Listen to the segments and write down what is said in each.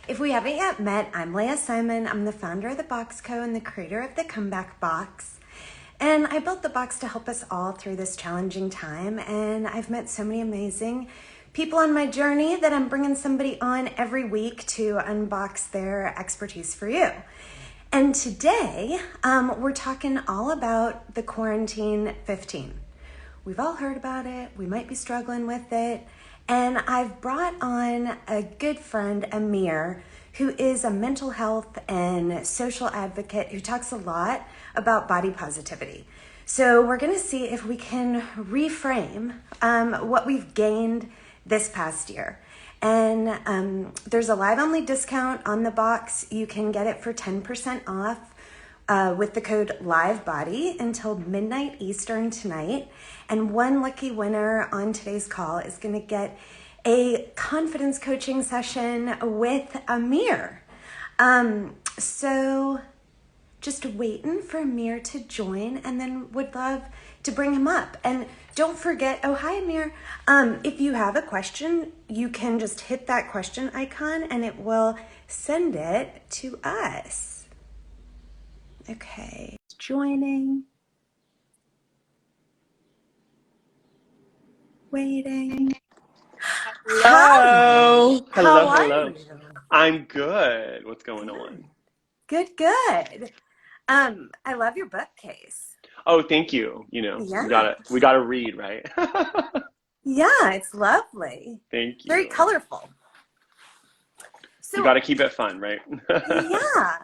If we haven't yet met, I'm Leah Simon. I'm the founder of the Box Co. and the creator of the Comeback Box. And I built the box to help us all through this challenging time. And I've met so many amazing people on my journey that I'm bringing somebody on every week to unbox their expertise for you. And today, we're talking all about the Quarantine 15. We've all heard about it. We might be struggling with it. And I've brought on a good friend, Amir, who is a mental health and social advocate who talks a lot about body positivity. So we're going to see if we can reframe what we've gained this past year. And there's a live-only discount on the box. You can get it for 10% off with the code LIVEBODY until midnight Eastern tonight. And one lucky winner on today's call is going to get a confidence coaching session with Amir. So just waiting for Amir to join, and then would love to bring him up. And don't forget, oh, hi, Amir. If you have a question, you can just hit that question icon and it will send it to us. Okay, joining. Waiting. Hello. Hi. Hello, How are hello. you? I'm good. What's going on? Good, good. I love your bookcase. Oh, thank you. You know, Yeah. we gotta read, right? Yeah, it's lovely. Thank Very you. colorful. We So, gotta keep it fun, right? yeah,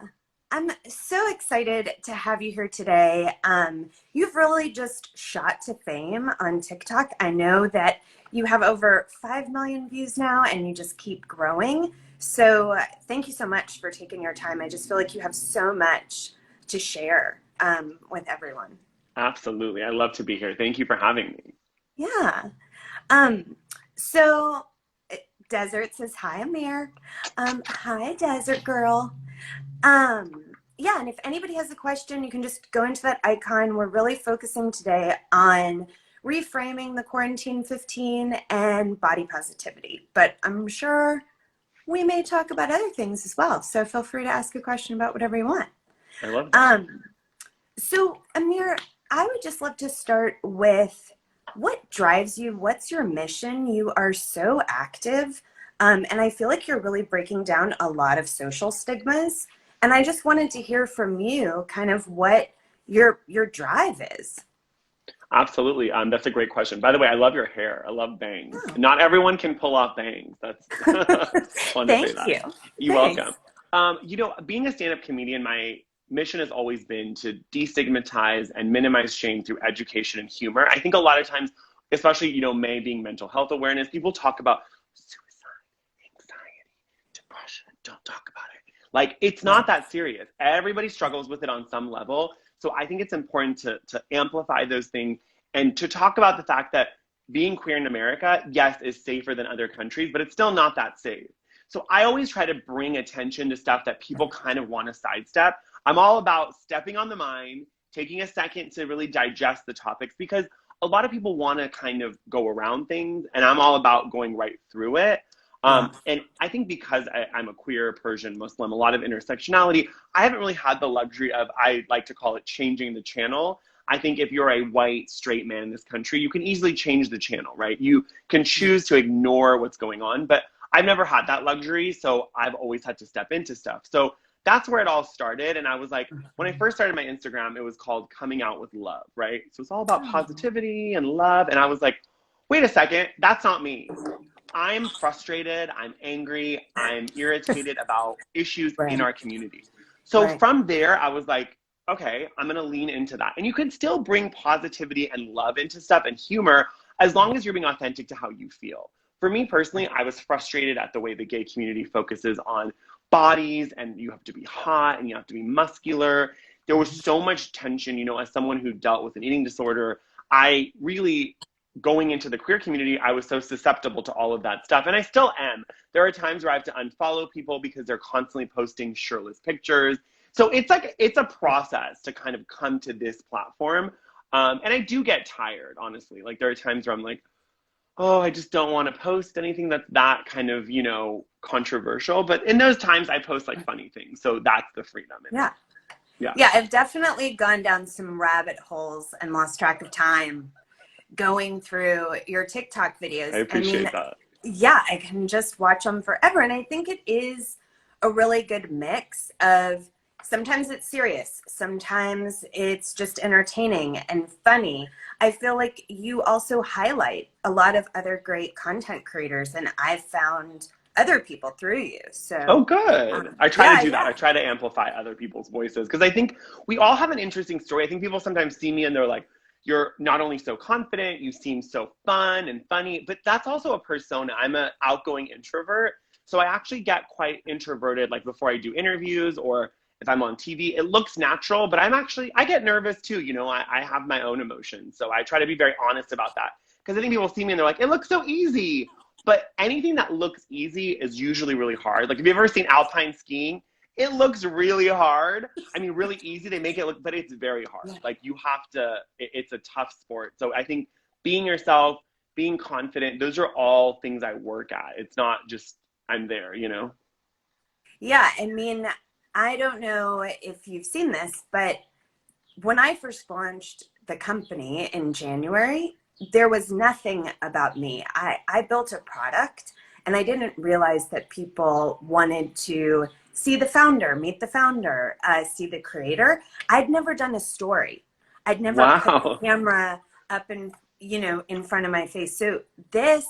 I'm so excited to have you here today. You've really just shot to fame on TikTok. I know that you have over 5 million views now and you just keep growing. So thank you so much for taking your time. I just feel like you have so much to share with everyone. Absolutely. I love to be here. Thank you for having me. Yeah. Um, so Desert says, hi, Amir. Hi, Desert Girl. Yeah, and if anybody has a question, you can just go into that icon. We're really focusing today on reframing the Quarantine 15 and body positivity, but I'm sure we may talk about other things as well. So feel free to ask a question about whatever you want. I love that. So Amir, I would just love to start with what drives you? What's your mission? You are so active, and I feel like you're really breaking down a lot of social stigmas. And I just wanted to hear from you kind of what your drive is. Absolutely. That's a great question. By the way, I love your hair. I love bangs. Oh. Not everyone can pull off bangs. That's fun to say Thank that. you. You're welcome. Thanks. Being a stand-up comedian, my mission has always been to destigmatize and minimize shame through education and humor. I think a lot of times, especially, May being mental health awareness, people talk about suicide, anxiety, depression. Don't talk about it. Like, it's not Right. that serious. Everybody struggles with it on some level. So I think it's important to amplify those things and to talk about the fact that being queer in America, yes, is safer than other countries, but it's still not that safe. So I always try to bring attention to stuff that people kind of want to sidestep. I'm all about stepping on the mind, taking a second to really digest the topics, because a lot of people want to kind of go around things, and I'm all about going right through it. Yeah. And I think because I'm a queer Persian Muslim, a lot of intersectionality, I haven't really had the luxury of, I like to call it changing the channel. I think if you're a white, straight man in this country, you can easily change the channel, right? You can choose to ignore what's going on, but I've never had that luxury, so I've always had to step into stuff. So that's where it all started. And I was like, when I first started my Instagram, it was called Coming Out with Love, right? So it's all about Oh. positivity and love. And I was like, wait a second, that's not me. I'm frustrated, I'm angry, I'm irritated about issues in Right. our community. So Right. from there, I was like, okay, I'm gonna lean into that. And you can still bring positivity and love into stuff and humor as long as you're being authentic to how you feel. For me personally, I was frustrated at the way the gay community focuses on bodies, and you have to be hot and you have to be muscular. There was so much tension, as someone who dealt with an eating disorder, I really, going into the queer community, I was so susceptible to all of that stuff. And I still am. There are times where I have to unfollow people because they're constantly posting shirtless pictures. So it's a process to kind of come to this platform. And I do get tired, honestly. Like, there are times where I'm like, oh, I just don't want to post anything that's that kind of, controversial. But in those times, I post like funny things. So that's the freedom in it. Yeah. Yeah, Yeah, I've definitely gone down some rabbit holes and lost track of time going through your TikTok I videos. I mean, appreciate that. yeah, I can just watch them forever. And I think it is a really good mix of sometimes it's serious, sometimes it's just entertaining and funny. I feel like you also highlight a lot of other great content creators, and I've found other people through you. Oh, So, good. I try to yeah, do that. yeah. I try to amplify other people's voices because I think we all have an interesting story. I think people sometimes see me and they're like, you're not only so confident, you seem so fun and funny, but that's also a persona. I'm an outgoing introvert. So I actually get quite introverted, like before I do interviews or if I'm on TV. It looks natural, but I get nervous too. I have my own emotions. So I try to be very honest about that because I think people see me and they're like, it looks so easy. But anything that looks easy is usually really hard. Like, have you ever seen alpine skiing? It looks really hard. I mean, really easy. They make it look, but it's very hard. Like, you have to, it's a tough sport. So I think being yourself, being confident, those are all things I work at. It's not just I'm there. Yeah, I mean, I don't know if you've seen this, but when I first launched the company in January, there was nothing about me. I built a product and I didn't realize that people wanted to see the founder, meet the founder, see the creator. I'd never done a story. I'd never put the Wow. camera up in front of my face. So this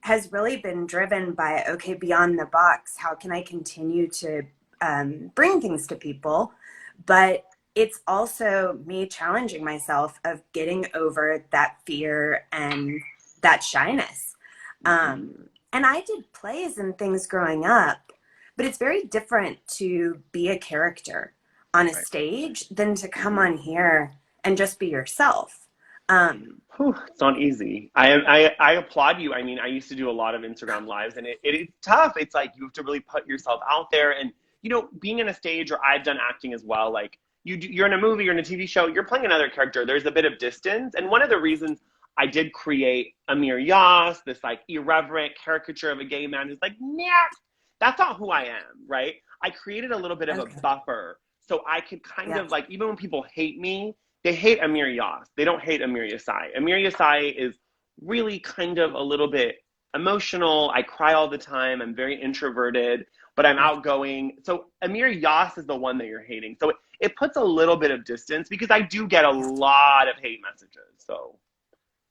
has really been driven by, okay, beyond the box, how can I continue to bring things to people? But it's also me challenging myself of getting over that fear and that shyness. Mm-hmm. And I did plays and things growing up, but it's very different to be a character on a Right. stage than to come Mm-hmm. on here and just be yourself. Um, Whew, it's not easy. I applaud you. I mean, I used to do a lot of Instagram lives, and it is tough. It's like you have to really put yourself out there, and being in a stage, or I've done acting as well. Like you're in a movie, you're in a TV show, you're playing another character. There's a bit of distance, and one of the reasons I did create Amir Yass, this like irreverent caricature of a gay man who's like, nah, that's not who I am, right? I created a little bit of a okay. buffer so I could kind Yeah. of like, even when people hate me, they hate Amir Yass. They don't hate Amir Yassai. Amir Yassai is really kind of a little bit emotional. I cry all the time. I'm very introverted, but I'm Yeah. outgoing. So Amir Yass is the one that you're hating. So it puts a little bit of distance because I do get a lot of hate messages. So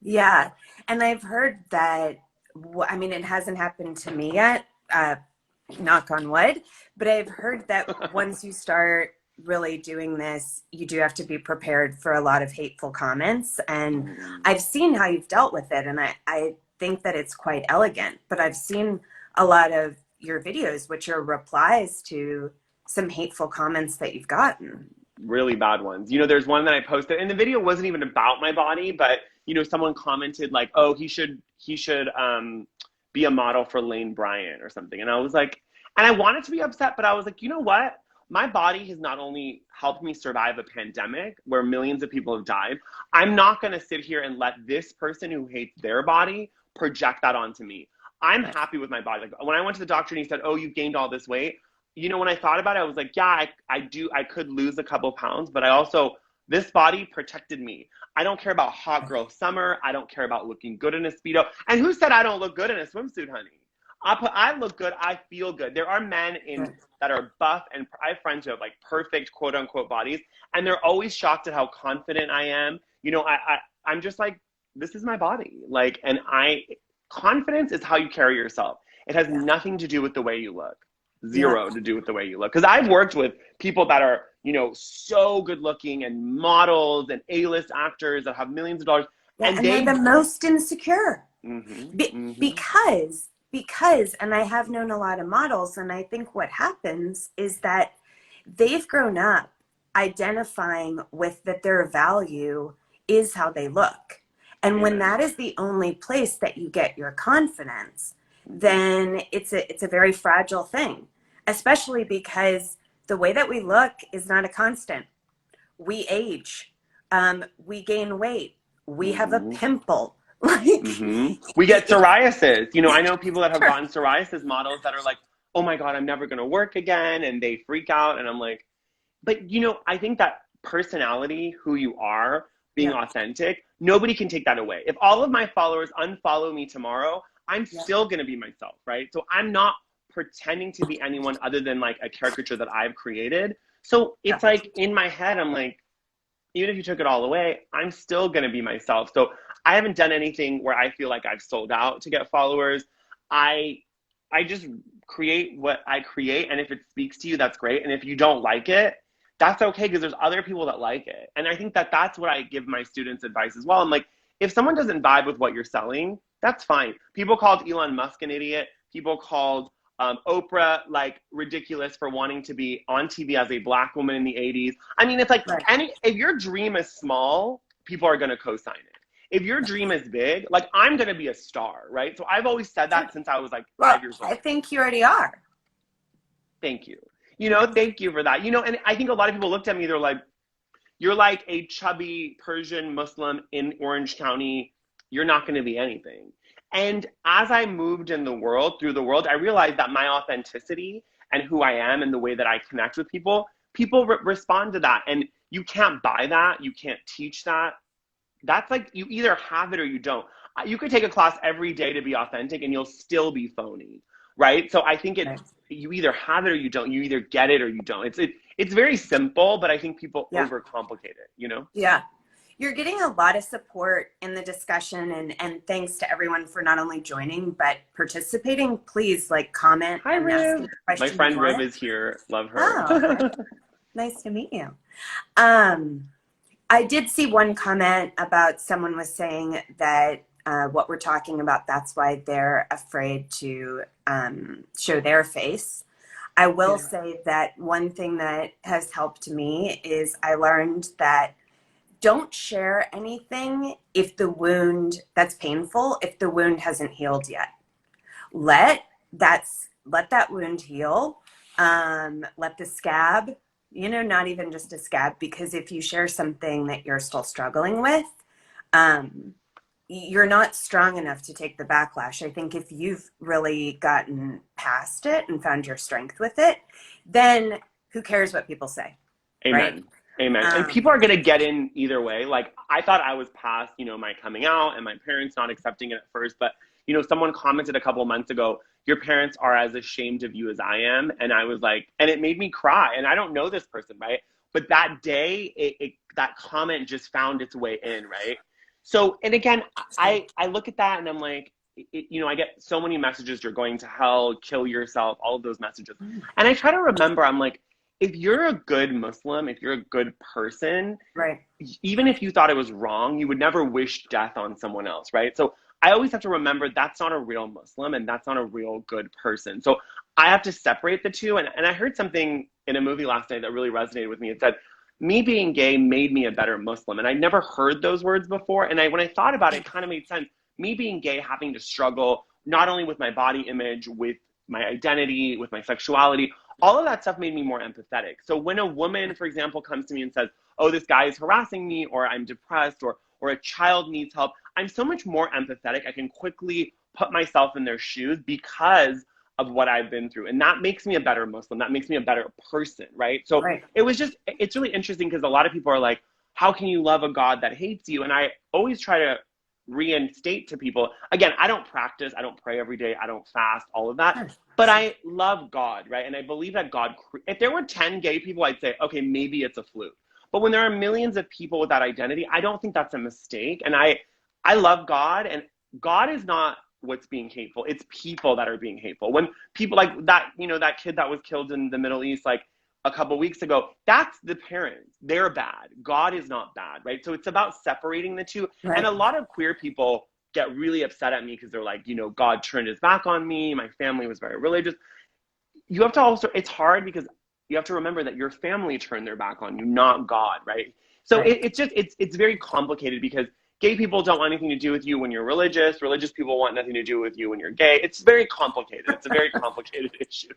Yeah. And I've heard that, I mean, it hasn't happened to me yet, knock on wood, but I've heard that once you start really doing this, you do have to be prepared for a lot of hateful comments. And I've seen how you've dealt with it, and I think that it's quite elegant. But I've seen a lot of your videos, which are replies to some hateful comments that you've gotten. really bad ones. There's one that I posted, and the video wasn't even about my body, but someone commented like, "Oh, he should be a model for Lane Bryant or something," and I was like, and I wanted to be upset, but I was like, you know what? My body has not only helped me survive a pandemic where millions of people have died. I'm not going to sit here and let this person who hates their body project that onto me. I'm Right. happy with my body. Like when I went to the doctor and he said, "Oh, you've gained all this weight." When I thought about it, I was like, yeah, I could lose a couple pounds, but this body protected me. I don't care about hot girl summer. I don't care about looking good in a Speedo. And who said I don't look good in a swimsuit, honey? I look good. I feel good. There are men that are buff, and I have friends who have like perfect quote unquote bodies, and they're always shocked at how confident I am. I'm just like, this is my body. Like, confidence is how you carry yourself. It has Yeah. nothing to do with the way you look. Yeah. Zero to do with the way you look. Because I've worked with people that are, so good looking and models and A-list actors that have millions of dollars. Yeah. And And they're the most insecure. mm-hmm, Be- mm-hmm, because because and I have known a lot of models, and I think what happens is that they've grown up identifying with that their value is how they look. And when amen. that is the only place that you get your confidence, Mm-hmm, then it's a very fragile thing, especially because the way that we look is not a constant. We age, we gain weight, we have a mm-hmm, pimple, Like, We get psoriasis. You know, I know people that have gotten psoriasis models that are like, oh my God, I'm never going to work again. And they freak out. And I'm like, but you know, I think that personality, who you are, being yeah, authentic, nobody can take that away. If all of my followers unfollow me tomorrow, I'm yeah, still going to be myself, right? So I'm not pretending to be anyone other than like a caricature that I've created. So yeah. it's like in my head, I'm like, even if you took it all away, I'm still going to be myself. So I haven't done anything where I feel like I've sold out to get followers. I I just create what I create, and if it speaks to you, that's great. And if you don't like it, that's okay, because there's other people that like it. And I think that that's what I give my students advice as well. I'm like, if someone doesn't vibe with what you're selling, that's fine. People called Elon Musk an idiot. People called Oprah like ridiculous for wanting to be on TV as a black woman in the 80s. I mean, it's like Right. if your dream is small, people are going to co-sign it. If your dream is big, like I'm going to be a star, right? So I've always said that since I was like Well, 5 years I old. think you already are. Thank you. You know, thank you for that. You know, and I think a lot of people looked at me, they're like, you're like a chubby Persian Muslim in Orange County. You're not going to be anything. And as I moved in the world, through the world, I realized that my authenticity and who I am and the way that I connect with people, people respond to that. And you can't buy that. You can't teach that. That's like, you either have it or you don't. You could take a class every day to be authentic and you'll still be phony, right? So I think Right. you either have it or you don't. You either get it or you don't. It's very simple, but I think people Yeah. overcomplicate it, you know? Yeah. You're getting a lot of support in the discussion, and thanks to everyone for not only joining but participating. Please like comment Hi, and ask any Riv. My questions you friend Riv want. is here. Love her. Oh, hi. Nice to meet you. Um, I did see one comment about someone was saying that what we're talking about, that's why they're afraid to show their face. I will Yeah. say that one thing that has helped me is I learned that don't share anything if the wound that's painful, if the wound hasn't healed yet. Let let that wound heal. Let the scab, not even just a scab, because if you share something that you're still struggling with, um, you're not strong enough to take the backlash. I think if you've really gotten past it and found your strength with it, then who cares what people say, right? Amen. Amen. And Um, people are going to get in either way. Like, I thought I was past, you know, my coming out and my parents not accepting it at first. But, you know, someone commented a couple of months ago, your parents are as ashamed of you as I am. And I was like, and it made me cry. And I don't know this person, right? But that day, that comment just found its way in, right? So, and again, I look at that and I'm like, you know, I get so many messages, you're going to hell, kill yourself, all of those messages. And I try to remember, I'm like, if you're a good Muslim, if you're a good person, right. even if you thought it was wrong, you would never wish death on someone else, right? So I always have to remember that's not a real Muslim and that's not a real good person. So I have to separate the two. And I heard something in a movie last night that really resonated with me. It said, me being gay made me a better Muslim. And I never heard those words before. And when I thought about it, it kind of made sense. Me being gay, having to struggle not only with my body image, with my identity, with my sexuality, all of that stuff made me more empathetic. So when a woman, for example, comes to me and says, oh, this guy is harassing me, or I'm depressed, or a child needs help, I'm so much more empathetic. I can quickly put myself in their shoes because of what I've been through. And that makes me a better Muslim. That makes me a better person, right? So Right. it's really interesting because a lot of people are like, how can you love a God that hates you? And I always try to reinstate to people, again, I don't practice, I don't pray every day, I don't fast, all of that. Sure. But I love God, right? And I believe that God, if there were 10 gay people, I'd say, okay, maybe it's a fluke. But when there are millions of people with that identity, I don't think that's a mistake. And I love God, and God is not what's being hateful. It's people that are being hateful. When people like that, you know, that kid that was killed in the Middle East, like a couple weeks ago, that's the parents. They're bad. God is not bad, right? So it's about separating the two. And Right. a lot of queer people get really upset at me because they're like, you know, God turned his back on me. My family was very religious. You have to also, it's hard because you have to remember that your family turned their back on you, not God, right? So Right. it's very complicated because gay people don't want anything to do with you when you're religious. Religious people want nothing to do with you when you're gay. It's very complicated. It's a very complicated issue.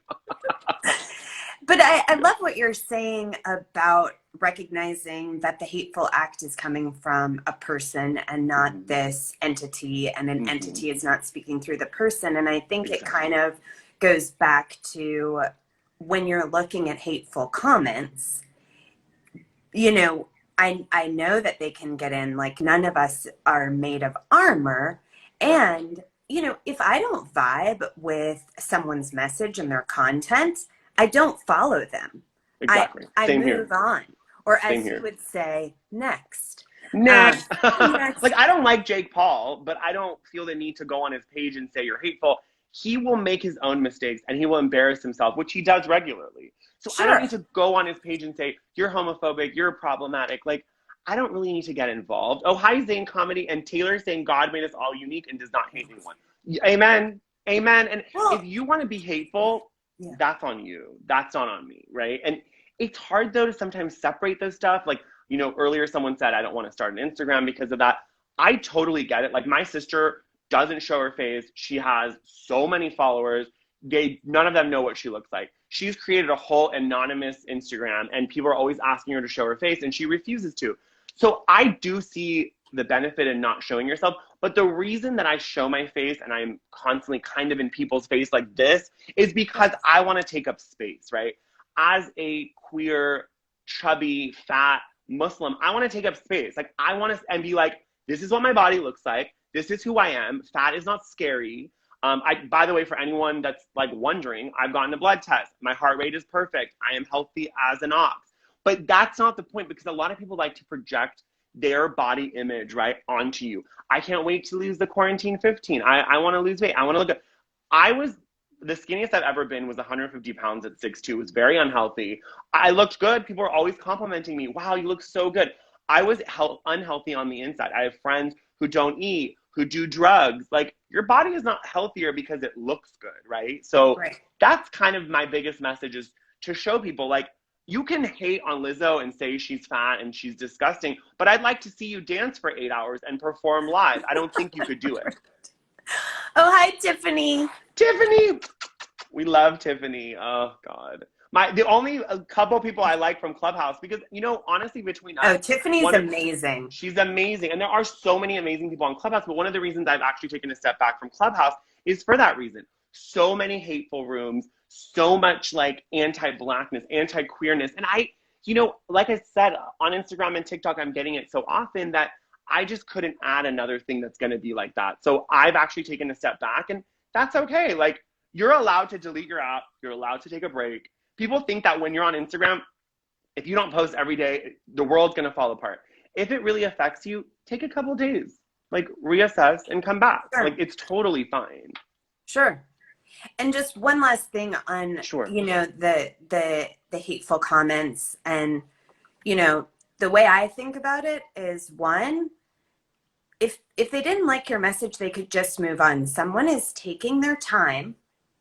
But I love what you're saying about recognizing that the hateful act is coming from a person and not Mm-hmm. this entity, and an Mm-hmm. entity is not speaking through the person. And I think it kind Exactly. of goes back to when you're looking at hateful comments, you know, I know that they can get in, like none of us are made of armor. Correct. And, you know, if I don't vibe with someone's message and their content, I don't follow them. I Exactly. I Same here. move on. Or Same as you here. would say, next. Next. Like, Next. I don't like Jake Paul, but I don't feel the need to go on his page and say you're hateful. He will make his own mistakes and he will embarrass himself, which he does regularly. So I don't Sure. need to go on his page and say, you're homophobic, you're problematic. Like, I don't really need to get involved. Oh, hi, Zane Comedy. And Taylor saying God made us all unique and does not hate anyone. Amen. Amen. And if Well, you want to be hateful, yeah. that's on you. That's not on me, right? And it's hard, though, to sometimes separate those stuff. Like, earlier someone said, I don't want to start an Instagram because of that. I totally get it. Like, my sister doesn't show her face. She has so many followers. None of them know what she looks like. She's created a whole anonymous Instagram, and people are always asking her to show her face, and she refuses to. So I do see the benefit in not showing yourself. But the reason that I show my face and I'm constantly kind of in people's face like this is because I want to take up space, right? As a queer, chubby, fat Muslim, I want to take up space. Like, I want to and be like, this is what my body looks like. This is who I am. Fat is not scary. By the way, for anyone that's like wondering, I've gotten a blood test. My heart rate is perfect. I am healthy as an ox. But that's not the point, because a lot of people like to project their body image right onto you. I can't wait to lose the quarantine 15. I want to lose weight. I want to look good. I was the skinniest I've ever been was 150 pounds at 6'2". It was very unhealthy. I looked good. People were always complimenting me. Wow, you look so good. I was unhealthy on the inside. I have friends who don't eat, who do drugs. Like, your body is not healthier because it looks good, right? So Right. that's kind of my biggest message, is to show people, like, you can hate on Lizzo and say she's fat and she's disgusting, but I'd like to see you dance for 8 hours and perform live. I don't think you could do it. Oh, hi, Tiffany. Tiffany, we love Tiffany. Oh God, the only couple people I like from Clubhouse, because honestly, between Oh, us, Tiffany's one of amazing. she's amazing, and there are so many amazing people on Clubhouse. But one of the reasons I've actually taken a step back from Clubhouse is for that reason. So many hateful rooms, so much like anti-blackness, anti-queerness, and like I said, on Instagram and TikTok, I'm getting it so often that I just couldn't add another thing that's going to be like that. So I've actually taken a step back, and that's okay. Like, you're allowed to delete your app. You're allowed to take a break. People think that when you're on Instagram, if you don't post every day, the world's going to fall apart. If it really affects you, take a couple days, like, reassess and come back. Like, Sure. it's totally fine. Sure. And just one last thing on, Sure. the hateful comments, and the way I think about it is, one, if they didn't like your message, they could just move on. Someone is taking their time.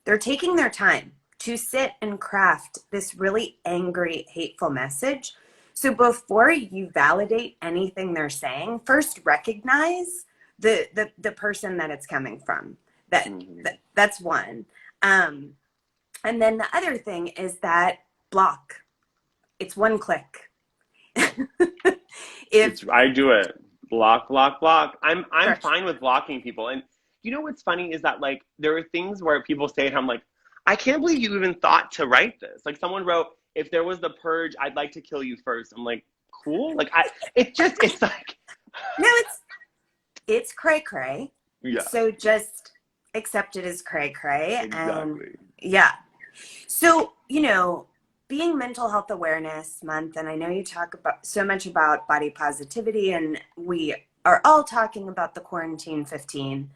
They're taking their time to sit and craft this really angry, hateful message. So before you validate anything they're saying, first recognize the person that it's coming from. Mm-hmm. That's one. Um, and then the other thing is that block. It's one click. if I do it. Block, block, block. I'm Sure. fine with blocking people. And what's funny is that, like, there are things where people say it, and I'm like, I can't believe you even thought to write this. Like, someone wrote, if there was the purge, I'd like to kill you first. I'm like, cool. Like, it's like, No, it's cray cray. yeah, So just accept it as cray cray. And exactly. yeah. So, being Mental Health Awareness Month, and I know you talk about so much about body positivity, and we are all talking about the quarantine 15.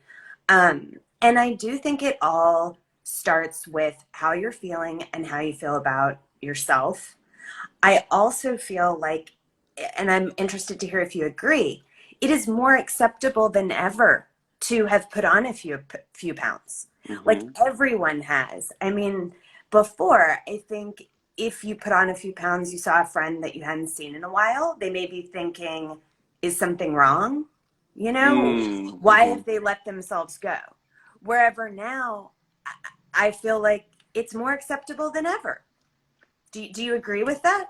And I do think it all starts with how you're feeling and how you feel about yourself. I also feel like, and I'm interested to hear if you agree, it is more acceptable than ever to have put on a few pounds. Like, Mm-hmm. everyone has. I mean, before, I think if you put on a few pounds, you saw a friend that you hadn't seen in a while, they may be thinking, is something wrong? Why Mm-hmm. have they let themselves go? Wherever now, I feel like it's more acceptable than ever. Do you agree with that?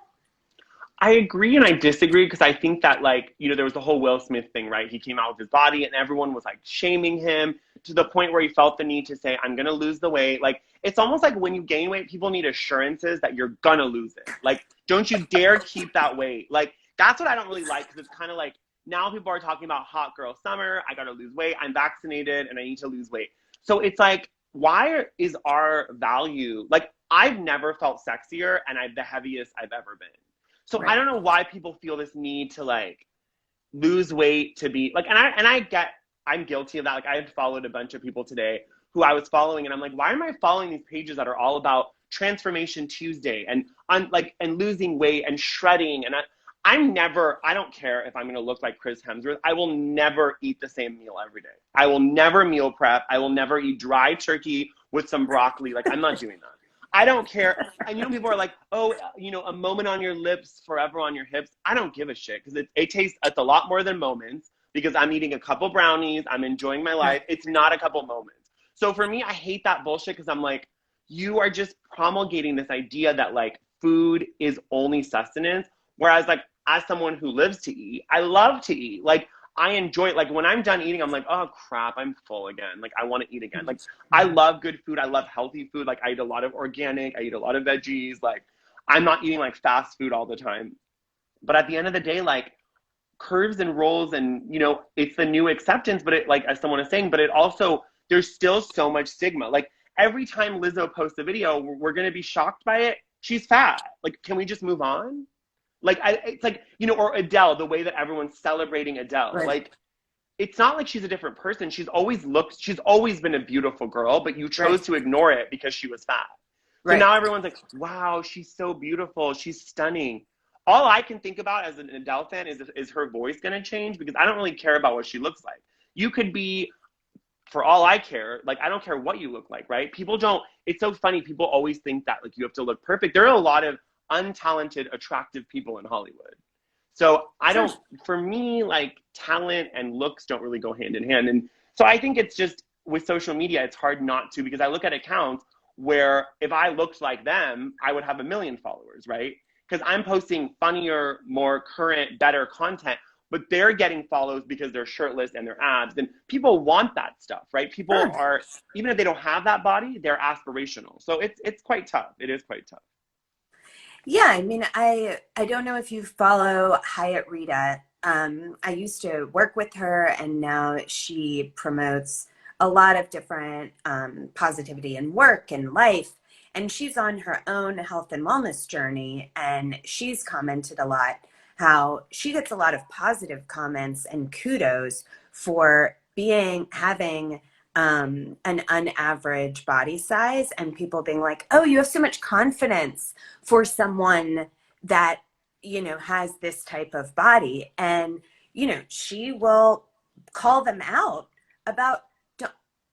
I agree and I disagree because I think that, like, you know, there was the whole Will Smith thing, right? He came out with his body and everyone was like shaming him to the point where he felt the need to say, I'm going to lose the weight. Like, it's almost like when you gain weight, people need assurances that you're going to lose it. Like, don't you dare keep that weight. Like, that's what I don't really like, because it's kind of like now people are talking about hot girl summer. I got to lose weight. I'm vaccinated and I need to lose weight. So it's like, why is our value, like, I've never felt sexier and I'm the heaviest I've ever been. So Right. I don't know why people feel this need to like lose weight to be like, and I get, I'm guilty of that. Like, I had followed a bunch of people today who I was following, and I'm like, why am I following these pages that are all about Transformation Tuesday and and losing weight and shredding? And I don't care if I'm going to look like Chris Hemsworth. I will never eat the same meal every day. I will never meal prep. I will never eat dry turkey with some broccoli. Like, I'm not doing that. I don't care. And you know, people are like, oh, you know, a moment on your lips, forever on your hips. I don't give a shit, because it tastes, it's a lot more than moments, because I'm eating a couple brownies. I'm enjoying my life. It's not a couple moments. So for me, I hate that bullshit, because I'm like, you are just promulgating this idea that like food is only sustenance. Whereas like, as someone who lives to eat, I love to eat. Like, I enjoy it. Like, when I'm done eating, I'm like, oh crap, I'm full again. Like, I want to eat again. Like, I love good food. I love healthy food. Like, I eat a lot of organic. I eat a lot of veggies. Like, I'm not eating like fast food all the time. But at the end of the day, like, curves and rolls, and you know, it's the new acceptance. But it, like, as someone is saying, but it also, there's still so much stigma. Like, every time Lizzo posts a video, we're going to be shocked by it. She's fat. Like, can we just move on? Like, it's like, you know, or Adele, the way that everyone's celebrating Adele. Right. Like, it's not like she's a different person. She's always been a beautiful girl, but you chose to ignore it because she was fat. So now everyone's like, wow, she's so beautiful. She's stunning. All I can think about as an Adele fan is her voice going to change? Because I don't really care about what she looks like. You could be, for all I care, like, I don't care what you look like, right? People don't, it's so funny. People always think that like you have to look perfect. There are a lot of untalented, attractive people in Hollywood. So I don't, for me, like, talent and looks don't really go hand in hand. And so I think it's just, with social media, it's hard not to, because I look at accounts where if I looked like them, I would have 1 million followers, right? Because I'm posting funnier, more current, better content, but they're getting follows because they're shirtless and they're abs. And people want that stuff, right? People are, even if they don't have that body, they're aspirational. So it's quite tough. It is quite tough. Yeah, I mean, I don't know if you follow Hyatt Rita. I used to work with her, and now she promotes a lot of different positivity in work and life. And she's on her own health and wellness journey, and she's commented a lot how she gets a lot of positive comments and kudos for having an unaverage body size, and people being like, oh, you have so much confidence for someone that, you know, has this type of body. And, you know, she will call them out about,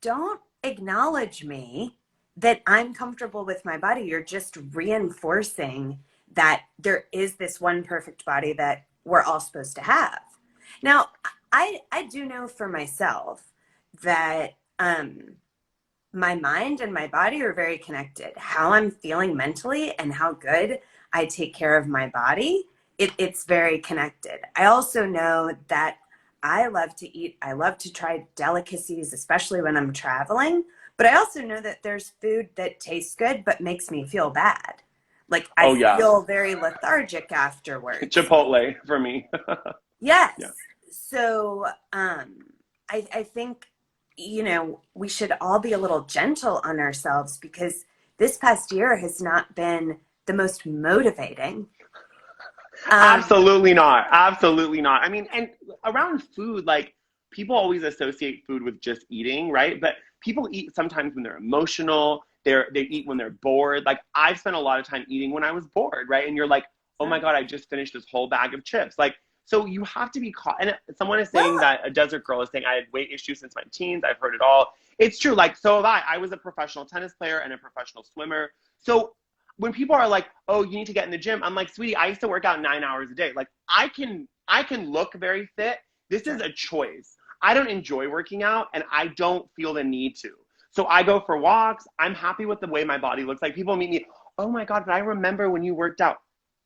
don't acknowledge me that I'm comfortable with my body. You're just reinforcing that there is this one perfect body that we're all supposed to have. Now, I do know for myself that my mind and my body are very connected. How I'm feeling mentally and how good I take care of my body, it's very connected. I also know that I love to eat. I love to try delicacies, especially when I'm traveling. But I also know that there's food that tastes good but makes me feel bad. Like, I feel very lethargic afterwards. Chipotle for me. Yes. Yeah. So I think, you know, we should all be a little gentle on ourselves, because this past year has not been the most motivating. Absolutely not. Absolutely not. I mean, and around food, like, people always associate food with just eating, right? But people eat sometimes when they're emotional. They eat when they're bored. Like, I've spent a lot of time eating when I was bored, right? And you're like, oh my God, I just finished this whole bag of chips. Like, so you have to be caught. And someone is saying that a desert girl is saying I had weight issues since my teens. I've heard it all. It's true. Like, so have I. I was a professional tennis player and a professional swimmer. So when people are like, oh, you need to get in the gym, I'm like, sweetie, I used to work out 9 hours a day. Like, I can look very fit. This is a choice. I don't enjoy working out, and I don't feel the need to. So I go for walks. I'm happy with the way my body looks like. People meet me, oh my God, but I remember when you worked out.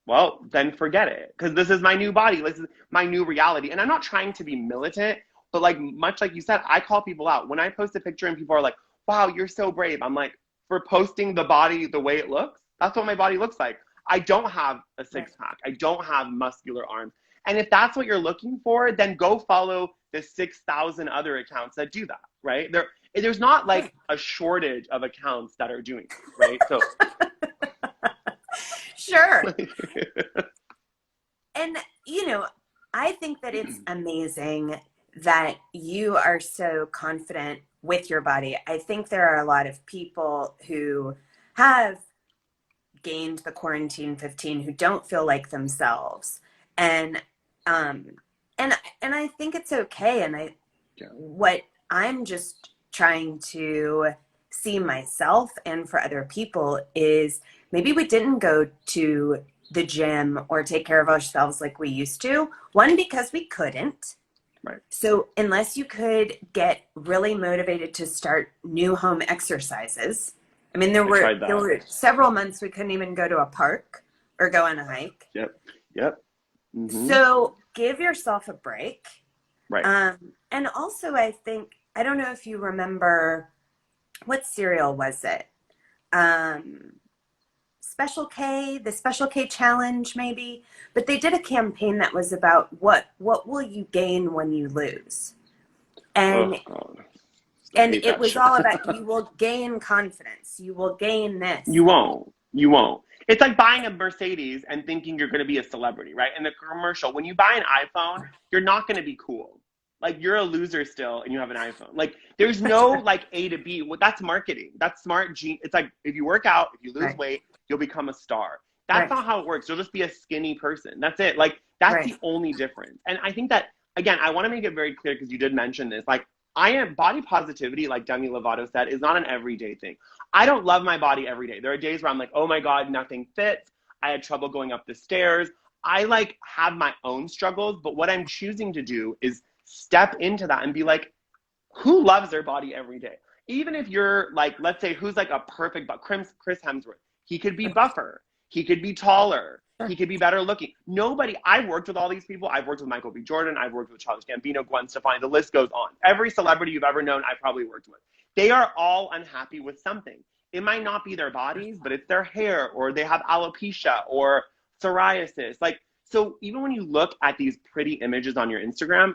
Well, then forget it. Because this is my new body. This is my new reality. And I'm not trying to be militant, but like much like you said, I call people out. When I post a picture and people are like, wow, you're so brave. I'm like, for posting the body the way it looks, that's what my body looks like. I don't have a six pack. I don't have muscular arms. And if that's what you're looking for, then go follow the 6,000 other accounts that do that, right? There's not like a shortage of accounts that are doing it, right? So sure. And, you know, I think that it's amazing that you are so confident with your body. I think there are a lot of people who have gained the quarantine 15 who don't feel like themselves. And and I think it's okay. And what I'm just trying to see myself and for other people is maybe we didn't go to the gym or take care of ourselves like we used to. One, because we couldn't. Right. So unless you could get really motivated to start new home exercises, I mean, there were several months we couldn't even go to a park or go on a hike. Yep. Mm-hmm. So give yourself a break. Right. And also, I think, I don't know if you remember, what cereal was it? Special K, the Special K challenge, maybe. But they did a campaign that was about what will you gain when you lose? And it was all about you will gain confidence. You will gain this. You won't. It's like buying a Mercedes and thinking you're going to be a celebrity, right? In the commercial, when you buy an iPhone, you're not going to be cool. Like, you're a loser still and you have an iPhone. Like, there's no like A to B. Well, that's marketing. That's smart. It's like, if you work out, if you lose weight, you'll become a star. That's not how it works. You'll just be a skinny person. That's it. Like, that's the only difference. And I think that, again, I want to make it very clear, because you did mention this, like, body positivity, like Demi Lovato said, is not an everyday thing. I don't love my body every day. There are days where I'm like, oh my God, nothing fits. I had trouble going up the stairs. I like have my own struggles, but what I'm choosing to do is step into that and be like, who loves their body every day? Even if you're like, let's say, who's like a perfect, but Chris Hemsworth, he could be buffer. He could be taller. He could be better looking. Nobody, I've worked with all these people. I've worked with Michael B. Jordan. I've worked with Childish Gambino, Gwen Stefani. The list goes on. Every celebrity you've ever known, I've probably worked with. They are all unhappy with something. It might not be their bodies, but it's their hair, or they have alopecia or psoriasis. Like, so even when you look at these pretty images on your Instagram,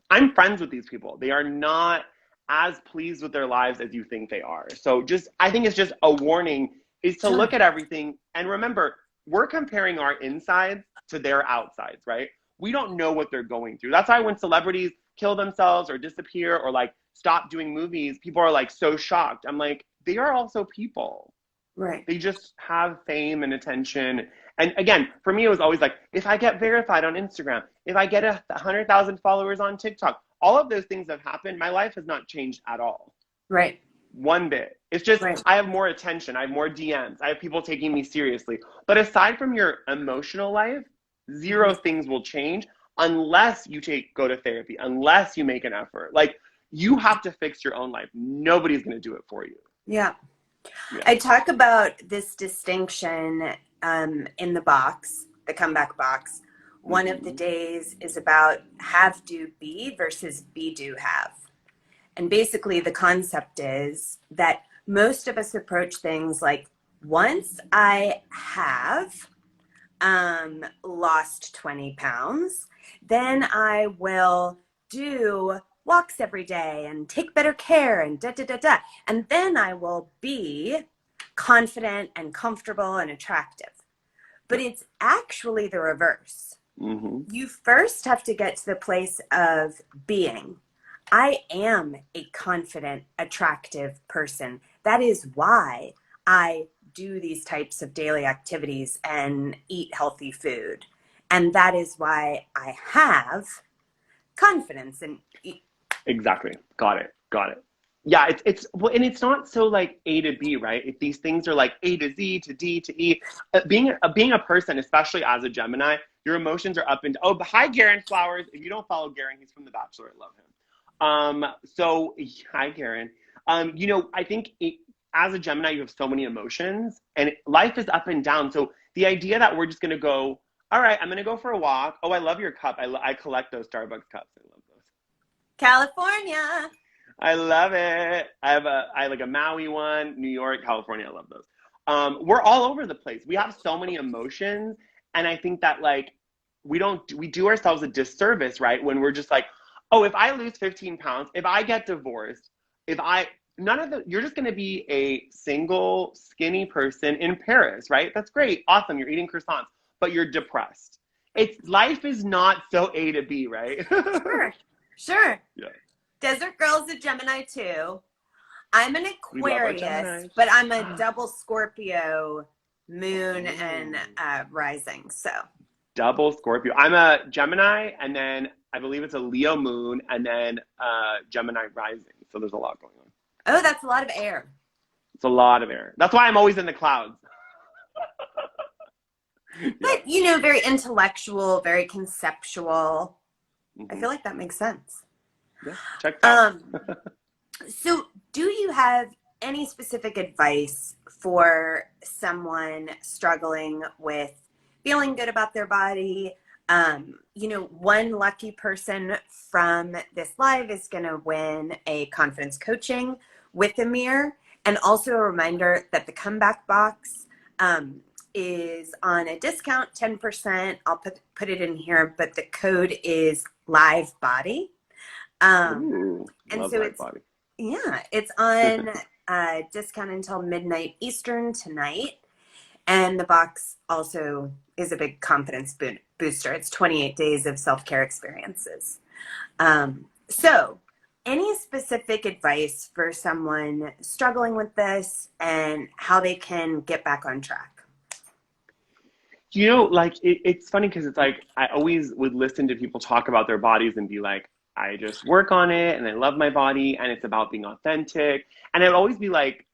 I'm friends with these people. They are not as pleased with their lives as you think they are. So I think it's just a warning is to look at everything and remember, we're comparing our insides to their outsides, right? We don't know what they're going through. That's why when celebrities kill themselves or disappear or like stop doing movies, people are like so shocked. I'm like, they are also people. Right. They just have fame and attention. And again, for me, it was always like, if I get verified on Instagram, if I get 100,000 followers on TikTok, all of those things have happened. My life has not changed at all. Right. One bit. It's just, I have more attention. I have more DMs. I have people taking me seriously. But aside from your emotional life, zero things will change unless you go to therapy, unless you make an effort. Like, you have to fix your own life. Nobody's going to do it for you. Yeah. I talk about this distinction in the box, the comeback box. One of the days is about have, do, be versus be, do, have. And basically the concept is that most of us approach things like, once I have lost 20 pounds, then I will do walks every day and take better care and da-da-da-da. And then I will be confident and comfortable and attractive. But it's actually the reverse. You first have to get to the place of being. I am a confident, attractive person. That is why I do these types of daily activities and eat healthy food. And that is why I have confidence and Exactly. Got it. Yeah, it's well, and it's not so like A to B, right? If these things are like A to Z to D to E, being a person, especially as a Gemini, your emotions are up and hi Garen Flowers. If you don't follow Garen, he's from The Bachelor. I love him. So hi Garen. I think as a Gemini, you have so many emotions and life is up and down. So the idea that we're just going to go, all right, I'm going to go for a walk. Oh, I love your cup. I collect those Starbucks cups. I love those. California. I love it. I like a Maui one, New York, California. I love those. We're all over the place. We have so many emotions. And I think that like, we do ourselves a disservice, right? When we're just like, oh, if I lose 15 pounds, if I get divorced, you're just going to be a single skinny person in Paris, right? That's great. Awesome. You're eating croissants, but you're depressed. Life is not so A to B, right? Sure. Yeah. Desert Girl's a Gemini too. I'm an We love our Aquarius, Geminis. but I'm a double Scorpio moon and rising. So Double Scorpio. I'm a Gemini, and then I believe it's a Leo moon, and then Gemini rising. So there's a lot going on. oh, that's a lot of air. It's a lot of air. That's why I'm always in the clouds. But you know, very intellectual, very conceptual. I feel like that makes sense. Yeah, check that. So do you have any specific advice for someone struggling with feeling good about their body? You know, one lucky person from this live is going to win a confidence coaching with Amir. And also a reminder that the comeback box is on a discount, 10%. I'll put it in here, but the code is live body. Ooh, and so it's body. Yeah, it's on discount until midnight Eastern tonight. And the box also is a big confidence booster. It's 28 days of self-care experiences. So any specific advice for someone struggling with this and how they can get back on track? You know, like, it's funny because it's like, I always would listen to people talk about their bodies and be like, I just work on it and I love my body and it's about being authentic. And I'd always be like,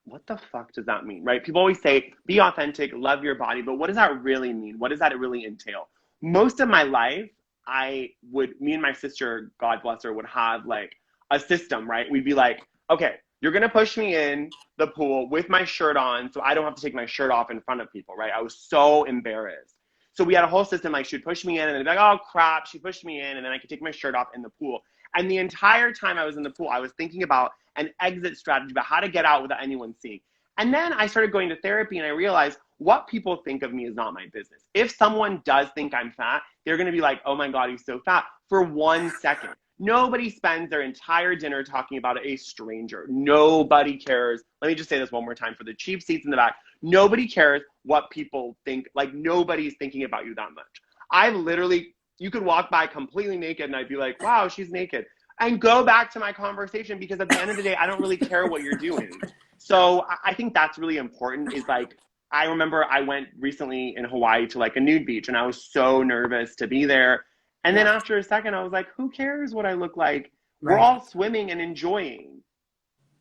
what the fuck does that mean, right? People always say, be authentic, love your body, but what does that really mean? What does that really entail? Most of my life, me and my sister, God bless her, would have like a system, right? We'd be like, okay, you're going to push me in the pool with my shirt on so I don't have to take my shirt off in front of people, right? I was so embarrassed. So we had a whole system, like she'd push me in and then they'd be like, oh crap, she pushed me in, and then I could take my shirt off in the pool. And the entire time I was in the pool, I was thinking about an exit strategy, about how to get out without anyone seeing. And then I started going to therapy and I realized what people think of me is not my business. If someone does think I'm fat, they're gonna be like, oh my God, he's so fat, for 1 second. Nobody spends their entire dinner talking about a stranger. Nobody cares. Let me just say this one more time for the cheap seats in the back. Nobody cares what people think. Like, nobody's thinking about you that much. You could walk by completely naked and I'd be like, wow, she's naked. And go back to my conversation, because at the end of the day, I don't really care what you're doing. So I think that's really important, is like, I remember I went recently in Hawaii to like a nude beach and I was so nervous to be there. And then after a second, I was like, who cares what I look like? We're all swimming and enjoying.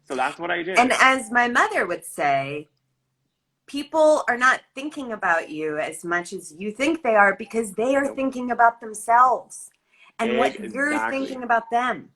So that's what I did. And as my mother would say, people are not thinking about you as much as you think they are, because they are thinking about themselves and what you're thinking about them.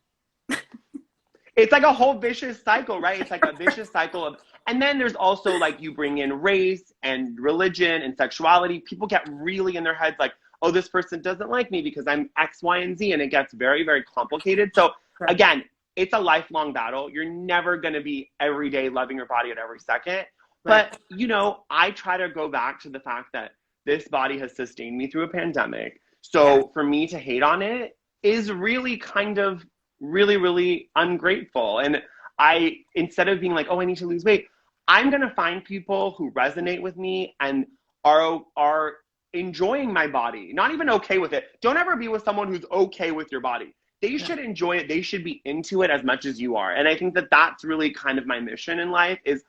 It's like a whole vicious cycle, right? It's like a vicious cycle of, and then there's also like, you bring in race and religion and sexuality. People get really in their heads like, oh, this person doesn't like me because I'm X, Y, and Z. And it gets very, very complicated. So again, it's a lifelong battle. You're never going to be every day loving your body at every second. But, you know, I try to go back to the fact that this body has sustained me through a pandemic. So for me to hate on it is really kind of really, really ungrateful. And instead of being like, oh, I need to lose weight, I'm going to find people who resonate with me and are enjoying my body, not even okay with it. Don't ever be with someone who's okay with your body. They should enjoy it. They should be into it as much as you are. And I think that that's really kind of my mission in life, is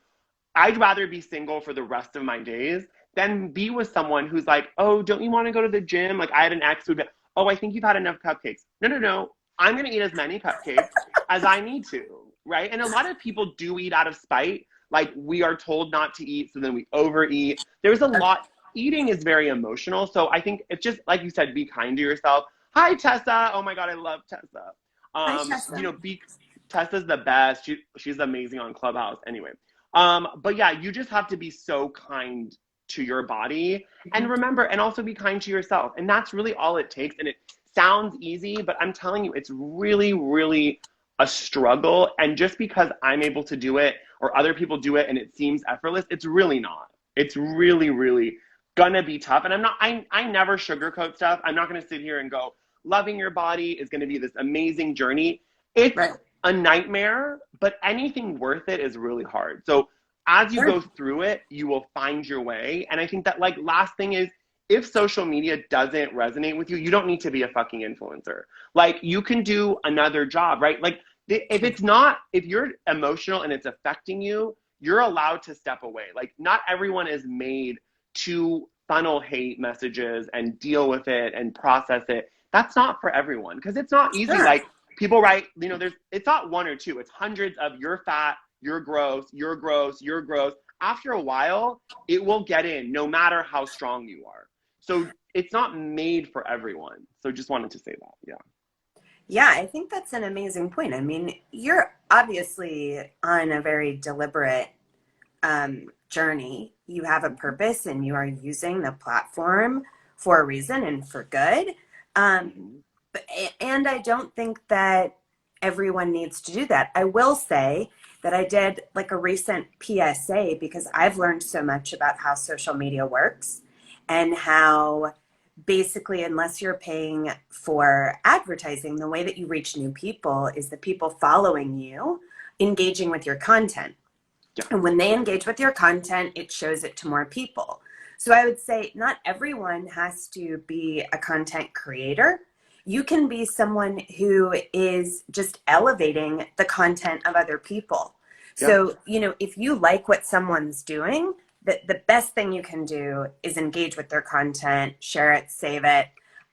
I'd rather be single for the rest of my days than be with someone who's like, oh, don't you want to go to the gym? Like, I had an ex who'd be, oh, I think you've had enough cupcakes. No. I'm going to eat as many cupcakes as I need to, right? And a lot of people do eat out of spite. Like, we are told not to eat, so then we overeat. There's a lot. Eating is very emotional. So I think it's just, like you said, be kind to yourself. Hi, Tessa. Oh my God, I love Tessa. Hi, Tessa. You know, Tessa's the best. She's amazing on Clubhouse. Anyway, But yeah, you just have to be so kind to your body, and remember, and also be kind to yourself. And that's really all it takes. And it sounds easy, but I'm telling you, it's really, really a struggle. And just because I'm able to do it or other people do it and it seems effortless, it's really not. It's really, really gonna be tough. And I never sugarcoat stuff. I'm not gonna sit here and go, loving your body is gonna be this amazing journey. It's Right. a nightmare, but anything worth it is really hard. So as you go through it, you will find your way. And I think that, like, last thing is, if social media doesn't resonate with you, you don't need to be a fucking influencer. Like, you can do another job, right? Like, if you're emotional and it's affecting you, you're allowed to step away. Like, not everyone is made to funnel hate messages and deal with it and process it. That's not for everyone, because it's not easy. Sure. Like, people write, it's not one or two, it's hundreds of "you're fat, you're gross, you're gross, you're gross." After a while, it will get in, no matter how strong you are. So it's not made for everyone. So just wanted to say that. Yeah. Yeah, I think that's an amazing point. I mean, you're obviously on a very deliberate journey. You have a purpose and you are using the platform for a reason and for good. And I don't think that everyone needs to do that. I will say that I did like a recent PSA because I've learned so much about how social media works and how basically, unless you're paying for advertising, the way that you reach new people is the people following you engaging with your content. Yeah. And when they engage with your content, it shows it to more people. So I would say not everyone has to be a content creator. You can be someone who is just elevating the content of other people. Yeah. So, if you like what someone's doing, the best thing you can do is engage with their content, share it, save it,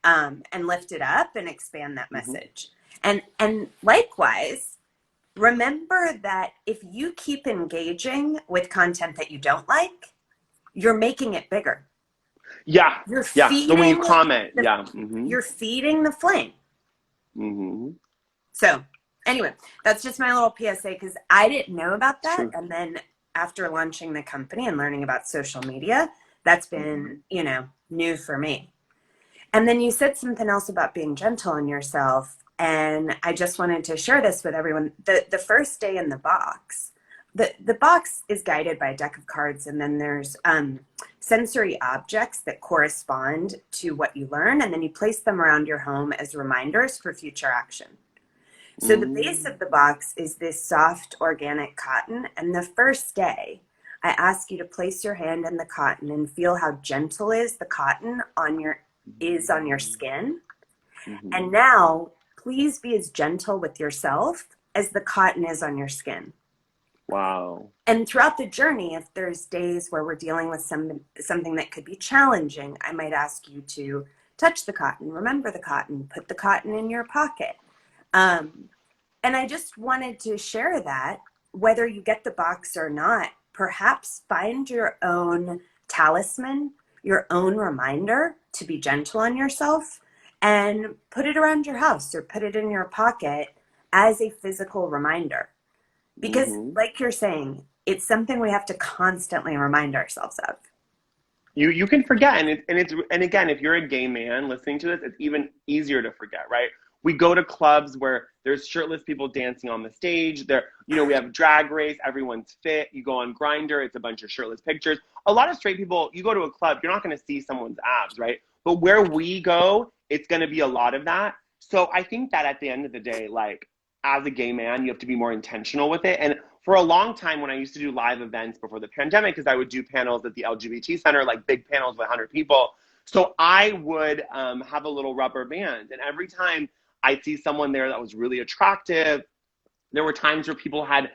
and lift it up and expand that message. And likewise, remember that if you keep engaging with content that you don't like, you're making it bigger. Yeah. You're Yeah. feeding So when you comment, you're feeding the flame. So anyway, that's just my little PSA because I didn't know about that. True. And then after launching the company and learning about social media, that's been, new for me. And then you said something else about being gentle on yourself. And I just wanted to share this with everyone. The first day in the box, the box is guided by a deck of cards, and then there's sensory objects that correspond to what you learn, and then you place them around your home as reminders for future action. So the base of the box is this soft organic cotton, and the first day, I ask you to place your hand in the cotton and feel how gentle is the cotton on your skin. And now, please be as gentle with yourself as the cotton is on your skin. Wow. And throughout the journey, if there's days where we're dealing with something that could be challenging, I might ask you to touch the cotton, remember the cotton, put the cotton in your pocket. And I just wanted to share that, whether you get the box or not, perhaps find your own talisman, your own reminder to be gentle on yourself, and put it around your house or put it in your pocket as a physical reminder. Because like you're saying, it's something we have to constantly remind ourselves of. You can forget, and again, if you're a gay man listening to this, it's even easier to forget, right? We go to clubs where there's shirtless people dancing on the stage. We have Drag Race, everyone's fit. You go on Grindr, it's a bunch of shirtless pictures. A lot of straight people, you go to a club, you're not going to see someone's abs, right? But where we go, it's going to be a lot of that. So I think that at the end of the day, like, as a gay man, you have to be more intentional with it. And for a long time, when I used to do live events before the pandemic, because I would do panels at the LGBT Center, like big panels with 100 people. So I would have a little rubber band. And every time I'd see someone there that was really attractive, there were times where people I'd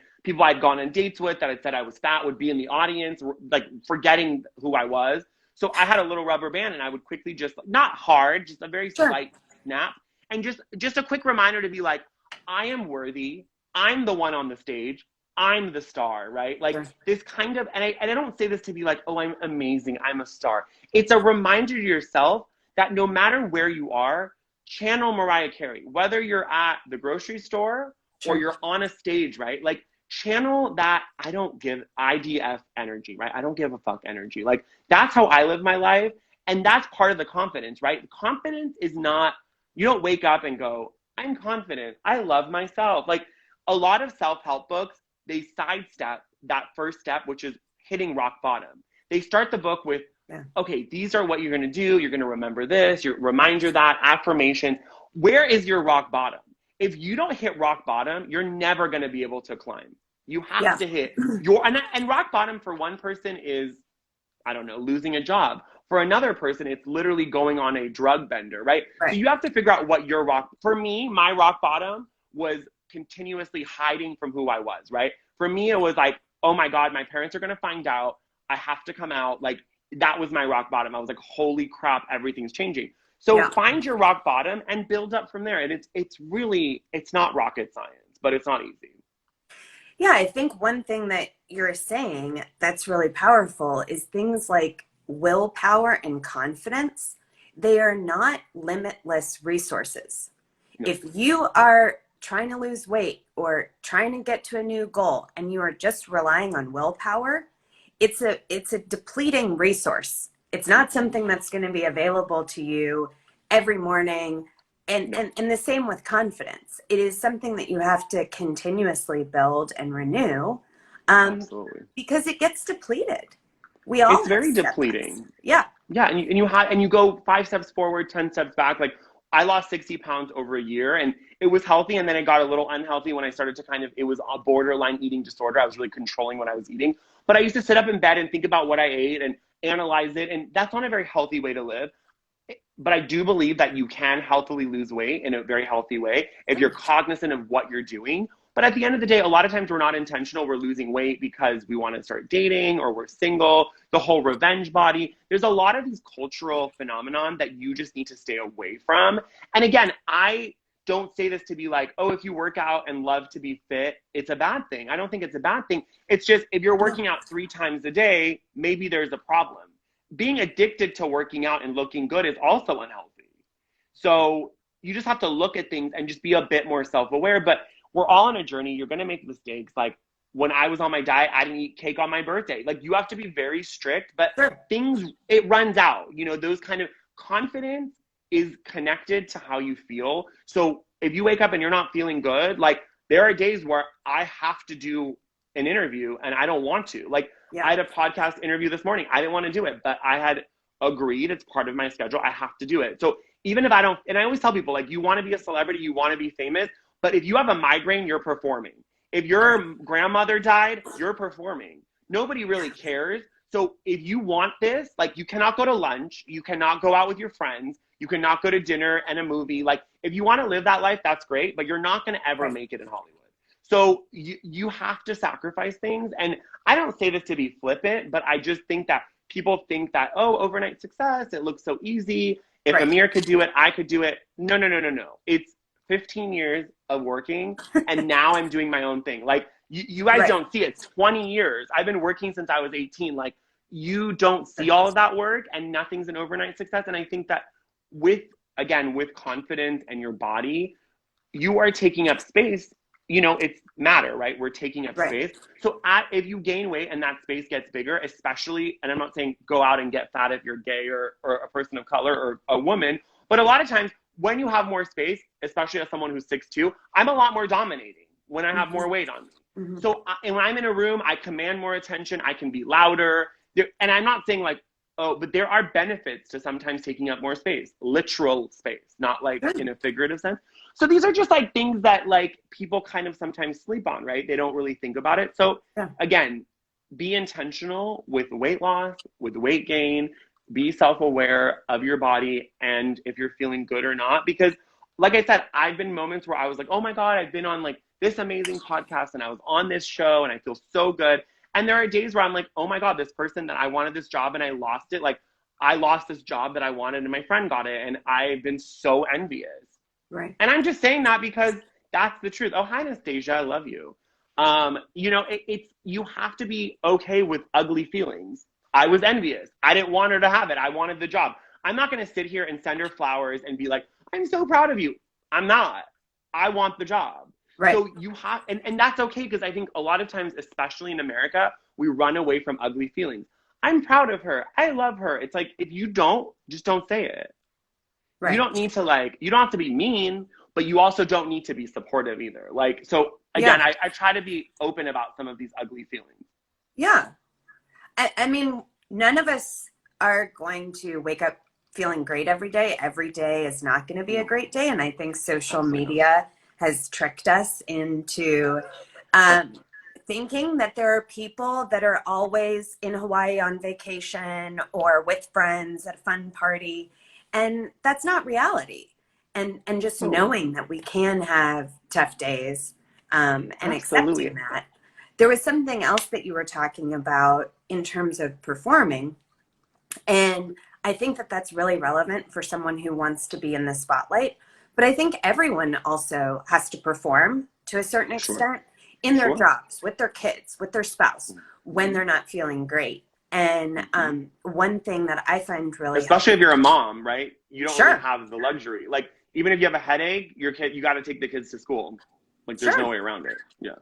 gone on dates with that I said I was fat would be in the audience, like forgetting who I was. So I had a little rubber band, and I would quickly just, not hard, just a very slight snap. And just a quick reminder to be like, I am worthy. I'm the one on the stage. I'm the star, right? Like this kind of, and I don't say this to be like, oh, I'm amazing, I'm a star. It's a reminder to yourself that no matter where you are, channel Mariah Carey, whether you're at the grocery store or you're on a stage, right? Like, channel that I don't give IDF energy, right? I don't give a fuck energy. Like, that's how I live my life. And that's part of the confidence, right? Confidence is not, you don't wake up and go, I'm confident. I love myself. Like, a lot of self-help books, they sidestep that first step, which is hitting rock bottom. They start the book with, okay, these are what you're going to do. You're going to remember this, your reminder that, affirmation. Where is your rock bottom? If you don't hit rock bottom, you're never going to be able to climb. You have to hit your, and rock bottom for one person is, I don't know, losing a job. For another person, it's literally going on a drug bender, right? So you have to figure out what your rock, for me, my rock bottom was continuously hiding from who I was, right? For me, it was like, oh my God, my parents are going to find out. I have to come out. Like, that was my rock bottom. I was like, holy crap, everything's changing. So find your rock bottom and build up from there. And it's really, it's not rocket science, but it's not easy. Yeah, I think one thing that you're saying that's really powerful is things like willpower and confidence. They are not limitless resources. No. If you are trying to lose weight or trying to get to a new goal and you are just relying on willpower, it's a depleting resource. It's not something that's going to be available to you every morning. And the same with confidence. It is something that you have to continuously build and renew, Absolutely. because it gets depleted. We all it's very depleting. Yeah. Yeah, and you go 5 steps forward, 10 steps back. Like, I lost 60 pounds over a year, and it was healthy, and then it got a little unhealthy when I started to it was a borderline eating disorder. I was really controlling what I was eating. But I used to sit up in bed and think about what I ate and analyze it, and that's not a very healthy way to live. But I do believe that you can healthily lose weight in a very healthy way if you're cognizant of what you're doing. But at the end of the day, a lot of times we're not intentional. We're losing weight because we want to start dating or we're single, the whole revenge body. There's a lot of these cultural phenomenon that you just need to stay away from. And again, I don't say this to be like, oh, if you work out and love to be fit, it's a bad thing. I don't think it's a bad thing. It's just, if you're working out 3 times a day, maybe there's a problem. Being addicted to working out and looking good is also unhealthy. So you just have to look at things and just be a bit more self-aware. But we're all on a journey. You're going to make mistakes. Like, when I was on my diet, I didn't eat cake on my birthday. Like, you have to be very strict, but things, it runs out. You know, those kind of confidence is connected to how you feel. So if you wake up and you're not feeling good, like, there are days where I have to do an interview and I don't want to. Like, I had a podcast interview this morning. I didn't want to do it, but I had agreed. It's part of my schedule. I have to do it. So even if I don't, and I always tell people, like, you want to be a celebrity, you want to be famous, but if you have a migraine, you're performing. If your grandmother died, you're performing. Nobody really cares. So if you want this, like, you cannot go to lunch. You cannot go out with your friends. You cannot go to dinner and a movie. Like, if you want to live that life, that's great, but you're not going to ever make it in Hollywood. So you have to sacrifice things. And I don't say this to be flippant, but I just think that people think that, oh, overnight success, it looks so easy. If Amir could do it, I could do it. No. It's 15 years of working, and now I'm doing my own thing. Like, you guys don't see it. It's 20 years. I've been working since I was 18. Like, you don't see all of that work, and nothing's an overnight success. And I think that with confidence and your body, you are taking up space. You know, it's matter, right? We're taking up space. So if you gain weight and that space gets bigger, especially, and I'm not saying go out and get fat if you're gay or a person of color or a woman, but a lot of times when you have more space, especially as someone who's 6'2", I'm a lot more dominating when I have more weight on me. So and when I'm in a room, I command more attention. I can be louder. And I'm not saying like, oh, but there are benefits to sometimes taking up more space, literal space, not like in a figurative sense. So these are just like things that like people kind of sometimes sleep on, right? They don't really think about it. So again, be intentional with weight loss, with weight gain, be self-aware of your body and if you're feeling good or not. Because like I said, I've been moments where I was like, oh my God, I've been on like this amazing podcast and I was on this show and I feel so good. And there are days where I'm like, oh my God, this person that I wanted this job and I lost it. Like, I lost this job that I wanted and my friend got it. And I've been so envious. Right. And I'm just saying that because that's the truth. Oh, hi, Anastasia. I love you. You know, it's you have to be okay with ugly feelings. I was envious. I didn't want her to have it. I wanted the job. I'm not going to sit here and send her flowers and be like, I'm so proud of you. I'm not. I want the job. Right. So you have, and that's okay, because I think a lot of times, especially in America, we run away from ugly feelings. I'm proud of her. I love her. It's like, if you don't, just don't say it. You Right. don't need to, like, you don't have to be mean, but you also don't need to be supportive either. Like, so Yeah. again, I try to be open about some of these ugly feelings. Yeah. I mean, none of us are going to wake up feeling great every day. Every day is not going to be a No, great day. And I think social absolutely not. media has tricked us into um, thinking that there are people that are always in Hawaii on vacation or with friends at a fun party. And that's not reality. And just Oh, knowing that we can have tough days and accepting absolutely. that. There was something else that you were talking about in terms of performing. And I think that that's really relevant for someone who wants to be in the spotlight. But I think everyone also has to perform to a certain Sure. extent in their Sure. jobs, with their kids, with their spouse, when Mm-hmm. they're not feeling great. And Mm-hmm. one thing that I find really Especially if helpful. you're a mom, right? You don't really Sure, have the luxury. Like, even if you have a headache, your kid, you got to take the kids to school. Like, there's no sure. way around it. Yeah.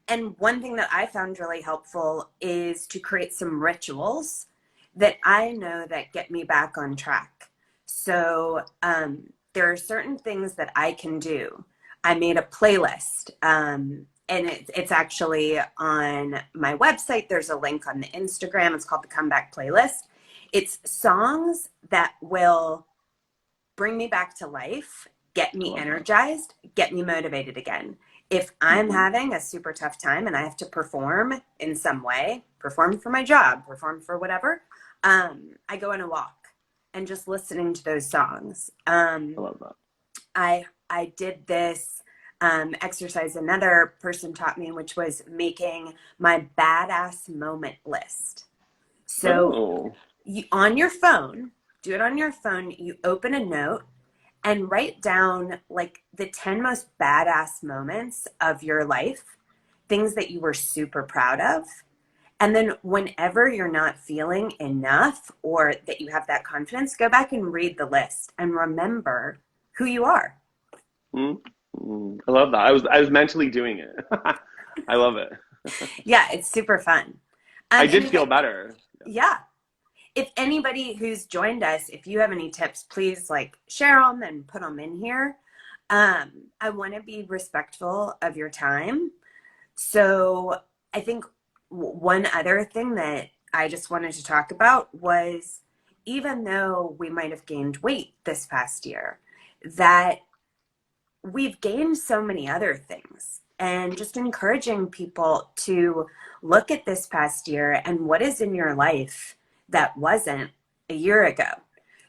And one thing that I found really helpful is to create some rituals that I know that get me back on track. So there are certain things that I can do. I made a playlist, and it's actually on my website. There's a link on the Instagram. It's called the Comeback Playlist. It's songs that will bring me back to life, get I me love that. energized, get me motivated again. If I'm Mm-hmm. having a super tough time and I have to perform in some way, perform for my job, perform for whatever, I go on a walk and just listening to those songs. I love that. I did this exercise another person taught me, which was making my badass moment list. So Oh, you on your phone, do it on your phone. You open a note and write down like the 10 most badass moments of your life, things that you were super proud of. And then whenever you're not feeling enough or that you have that confidence, go back and read the list and remember who you are. mm-hmm. I love that. I was mentally doing it. I love it. Yeah, it's super fun. I And did if feel better. yeah, if anybody who's joined us, if you have any tips, please like share them and put them in here. I want to be respectful of your time. So I think one other thing that I just wanted to talk about was even though we might have gained weight this past year, that we've gained so many other things. And just encouraging people to look at this past year and what is in your life that wasn't a year ago.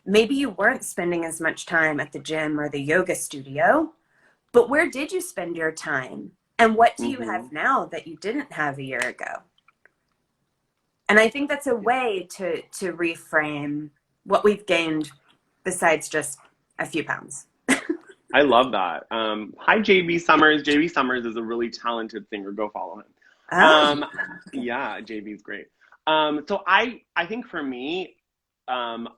Maybe you weren't spending as much time at the gym or the yoga studio, but where did you spend your time? And what do you Mm-hmm. have now that you didn't have a year ago? And I think that's a way to reframe what we've gained besides just a few pounds. I love that. Hi, JB Summers. JB Summers is a really talented singer. Go follow him. Oh, Yeah, JB's great. So I think for me, um,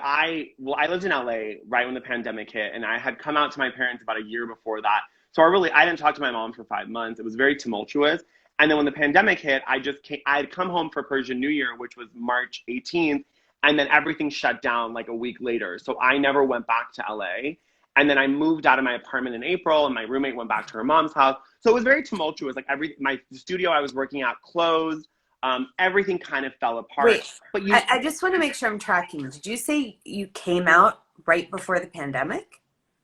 I lived in LA right when the pandemic hit, and I had come out to my parents about a year before that. So I didn't talk to my mom for 5 months. It was very tumultuous. And then when the pandemic hit, I had come home for Persian New Year, which was March 18th, and then everything shut down like a week later. So I never went back to LA. And then I moved out of my apartment in April, and my roommate went back to her mom's house. So it was very tumultuous. Like my studio I was working at closed. Everything kind of fell apart. wait. But I just want to make sure I'm tracking. Did you say you came out right before the pandemic?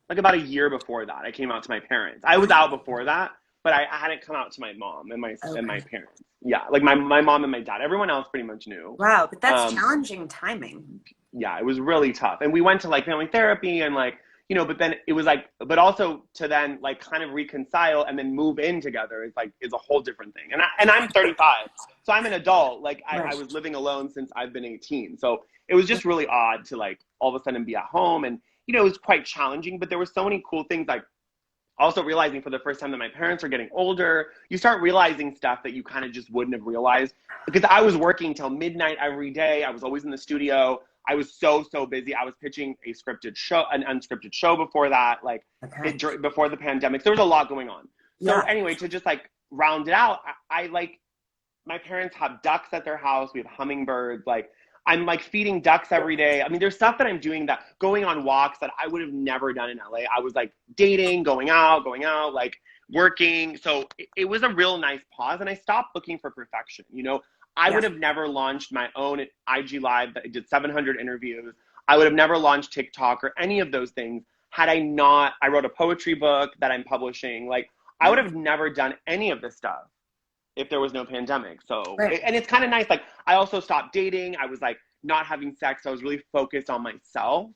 like about a year before that, I came out to my parents. I was out before that, but I hadn't come out to my mom and my Okay. parents. Yeah, like my mom and my dad. Everyone else pretty much knew. Wow, but that's Um, challenging timing. yeah, it was really tough. And we went to like family therapy and like, but then it was like, but also to then like kind of reconcile and then move in together is a whole different thing. And I'm 35, so I'm an adult. Like I Right. was living alone since I've been 18. So it was just really odd to like all of a sudden be at home. And, it was quite challenging, but there were so many cool things, like also realizing for the first time that my parents are getting older. You start realizing stuff that you kind of just wouldn't have realized, because I was working till midnight every day. I was always in the studio. I was so busy. I was pitching a scripted show, an unscripted show before that, like before the pandemic. So there was a lot going on. So anyway, to just like round it out, I like, my parents have ducks at their house. We have hummingbirds. Like, I'm like feeding ducks every day. I mean, there's stuff that I'm doing, that going on walks that I would have never done in LA. I was like dating, going out, like working. So it was a real nice pause, and I stopped looking for perfection. You know, I would have never launched my own IG Live that I did 700 interviews. I would have never launched TikTok or any of those things had I not, I wrote a poetry book that I'm publishing. Like, I would have never done any of this stuff if there was no pandemic. So, and it's kind of nice. Like, I also stopped dating. I was like not having sex. So I was really focused on myself.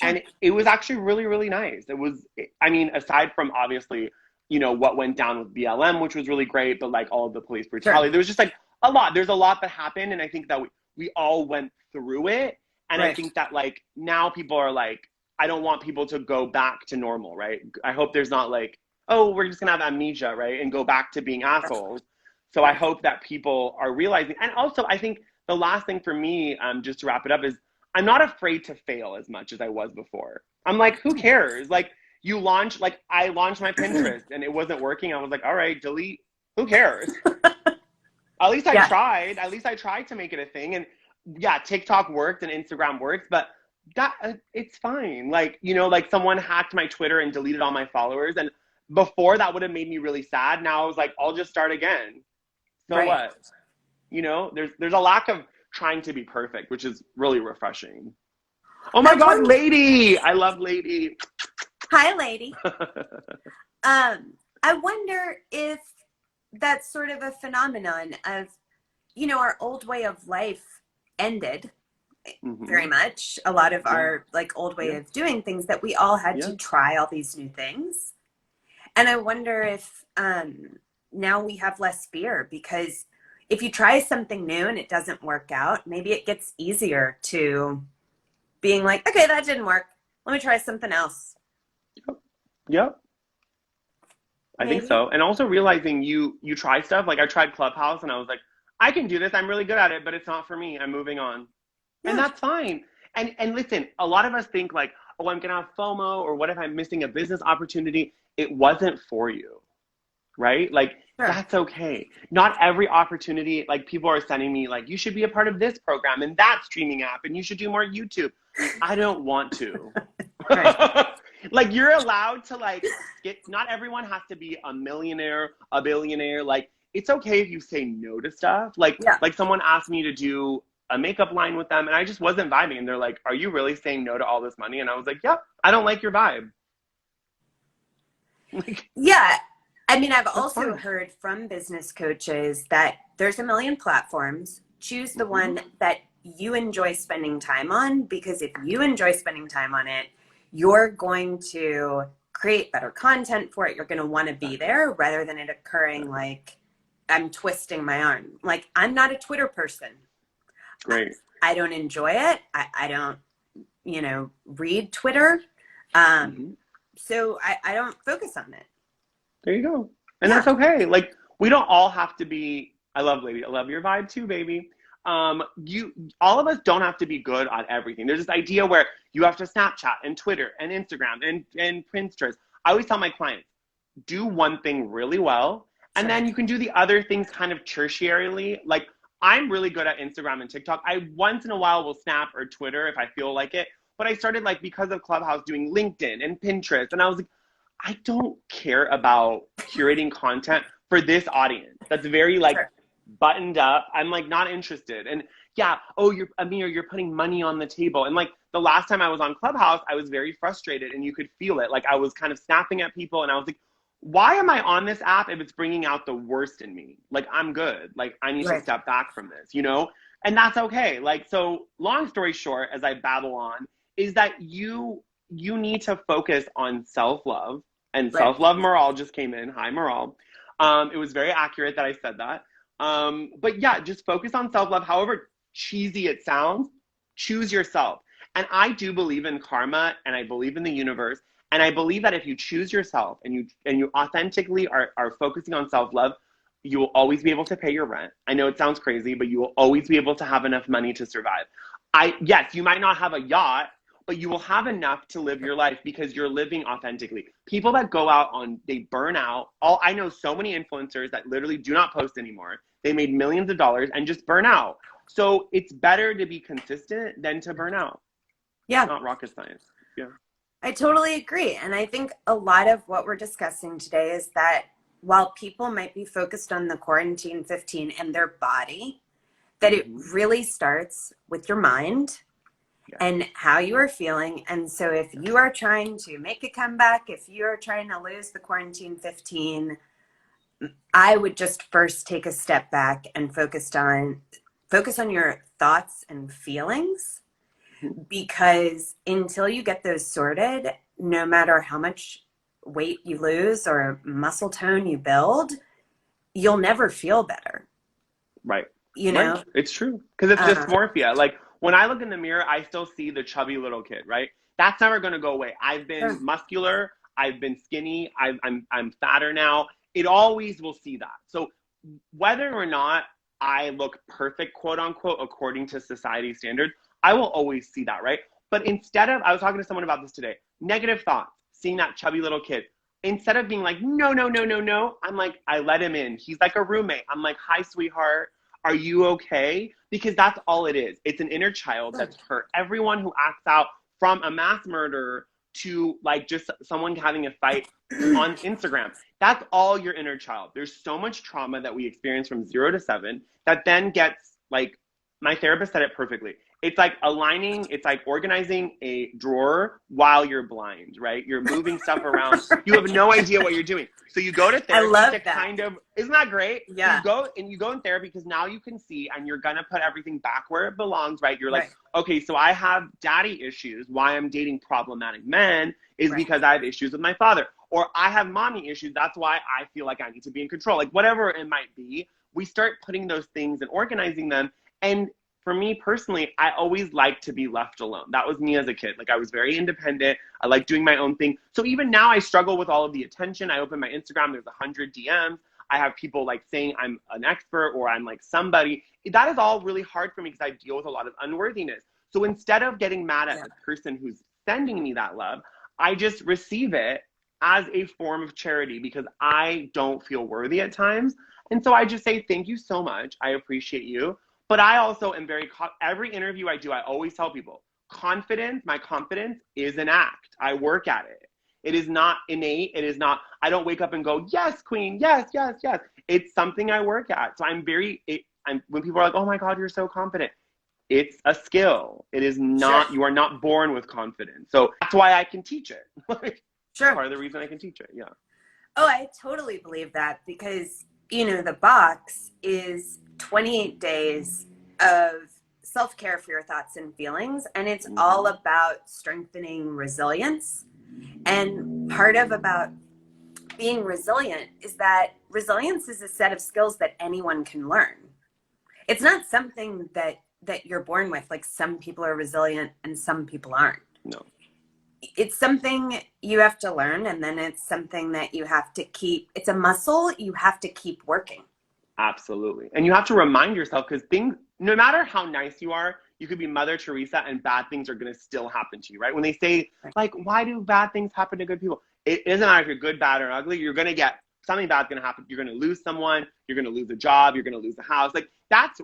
And it was actually really, really nice. It was, I mean, aside from obviously, you know, what went down with BLM, which was really great, but like all of the police brutality, there was just like a lot. There's a lot that happened. And I think that we all went through it. And I think that like now people are like, I don't want people to go back to normal, right? I hope there's not like, oh, we're just gonna have amnesia, right? And go back to being assholes. So I hope that people are realizing. And also, I think the last thing for me, just to wrap it up, is I'm not afraid to fail as much as I was before. I'm like, who cares? Like, you launch, like I launched my Pinterest and it wasn't working. I was like, all right, delete. Who cares? At least I tried. At least I tried to make it a thing. And yeah, TikTok worked and Instagram works, but that it's fine. Like, you know, like someone hacked my Twitter and deleted all my followers. And before that would have made me really sad. Now I was like, I'll just start again. So what? You know, there's a lack of trying to be perfect, which is really refreshing. Oh my God, Lady! I love Lady. Hi, Lady. I wonder if that's sort of a phenomenon of, you know, our old way of life ended very much. A lot of our like old way of doing things, that we all had to try all these new things. And I wonder if now we have less fear, because if you try something new and it doesn't work out, maybe it gets easier to being like, okay, that didn't work. Let me try something else. Yep. I think so. And also realizing you try stuff. Like I tried Clubhouse and I was like, I can do this. I'm really good at it, but it's not for me. I'm moving on. And that's fine. And listen, a lot of us think like, oh, I'm going to have FOMO, or what if I'm missing a business opportunity? It wasn't for you. Right? Like, that's okay. Not every opportunity, like people are sending me like, you should be a part of this program and that streaming app, and you should do more YouTube. I don't want to. Like, you're allowed to like not everyone has to be a millionaire, a billionaire. Like, it's okay if you say no to stuff. Like, like someone asked me to do a makeup line with them and I just wasn't vibing. And they're like, are you really saying no to all this money? And I was like, yep, I don't like your vibe. Like, I mean, I've also heard from business coaches that there's a million platforms. Choose the one that you enjoy spending time on, because if you enjoy spending time on it, you're going to create better content for it. You're going to want to be there, rather than it occurring like I'm twisting my arm. Like, I'm not a Twitter person. Great. I don't enjoy it. I don't, you know, read Twitter. So I don't focus on it. There you go. And that's okay. Like, we don't all have to be, I love Lady. I love your vibe too, baby. All of us don't have to be good on everything. There's this idea where you have to Snapchat and Twitter and Instagram and Pinterest. I always tell my clients, do one thing really well, and then you can do the other things kind of tertiarily. Like, I'm really good at Instagram and TikTok. I once in a while will Snap or Twitter if I feel like it. But I started, like, because of Clubhouse, doing LinkedIn and Pinterest. And I was like, I don't care about curating content for this audience. That's very, like, buttoned up. I'm, like, not interested. And, oh, Amir, you're putting money on the table. And, like, the last time I was on Clubhouse, I was very frustrated. And you could feel it. Like, I was kind of snapping at people. And I was like, why am I on this app if it's bringing out the worst in me? Like, I'm good. Like, I need to step back from this, you know? And that's okay. Like, so long story short, as I babble on, is that you need to focus on self-love. And self-love, Maral just came in. Hi, Maral. It was very accurate that I said that. But yeah, just focus on self-love. However cheesy it sounds, choose yourself. And I do believe in karma, and I believe in the universe. And I believe that if you choose yourself and you authentically are focusing on self-love, You will always be able to pay your rent. I know it sounds crazy, but you will always be able to have enough money to survive. Yes, you might not have a yacht, but you will have enough to live your life because you're living authentically. People that go out they burn out. I know so many influencers that literally do not post anymore. They made millions of dollars and just burn out. So it's better to be consistent than to burn out. Yeah. It's not rocket science. Yeah. I totally agree. And I think a lot of what we're discussing today is that while people might be focused on the quarantine 15 and their body, that it really starts with your mind and how you are feeling. And so if you are trying to make a comeback, if you're trying to lose the quarantine 15, I would just first take a step back and focus on your thoughts and feelings, because until you get those sorted, no matter how much weight you lose or muscle tone you build, you'll never feel better. Right. You know? Right. It's true. Because it's dysmorphia. Like when I look in the mirror, I still see the chubby little kid, right? That's never going to go away. I've been muscular. I've been skinny. I'm fatter now. It always will see that. So whether or not I look perfect, quote unquote, according to society standards, I will always see that, right? But instead of, I was talking to someone about this today, negative thoughts, seeing that chubby little kid, instead of being like, no, no, no, no, no, I'm like, I let him in. He's like a roommate. I'm like, hi, sweetheart. Are you okay? Because that's all it is. It's an inner child that's hurt. Everyone who acts out, from a mass murderer to like just someone having a fight on Instagram, that's all your inner child. There's so much trauma that we experience from 0 to 7 that then gets, like, my therapist said it perfectly. It's like it's like organizing a drawer while you're blind, right? You're moving stuff around. You have no idea what you're doing. So you go to therapy kind of, isn't that great? Yeah. So you go in therapy because now you can see and you're going to put everything back where it belongs, right? You're like, okay, so I have daddy issues. Why I'm dating problematic men is because I have issues with my father. Or I have mommy issues. That's why I feel like I need to be in control. Like whatever it might be, we start putting those things and organizing them. And for me personally, I always liked to be left alone. That was me as a kid. Like I was very independent. I like doing my own thing. So even now I struggle with all of the attention. I open my Instagram, there's 100 DMs. I have people like saying I'm an expert or I'm like somebody. That is all really hard for me because I deal with a lot of unworthiness. So instead of getting mad at the person who's sending me that love, I just receive it as a form of charity because I don't feel worthy at times. And so I just say, thank you so much. I appreciate you. But I also am every interview I do, I always tell people, my confidence is an act. I work at it. It is not innate. It is not, I don't wake up and go, yes, queen, yes, yes, yes. It's something I work at. So when people are like, oh my God, you're so confident. It's a skill. It is not, you are not born with confidence. So that's why I can teach it. Part of the reason I can teach it, yeah. Oh, I totally believe that because, the box is 28 days of self-care for your thoughts and feelings. And it's all about strengthening resilience. And part of about being resilient is that resilience is a set of skills that anyone can learn. It's not something that you're born with. Like some people are resilient and some people aren't. No. It's something you have to learn. And then it's something that you have to it's a muscle you have to keep working. Absolutely. And you have to remind yourself because no matter how nice you are, you could be Mother Teresa and bad things are going to still happen to you, right? When they say, like, why do bad things happen to good people? It doesn't matter if you're good, bad, or ugly. You're going to get something bad's going to happen. You're going to lose someone. You're going to lose a job. You're going to lose a house. Like, that's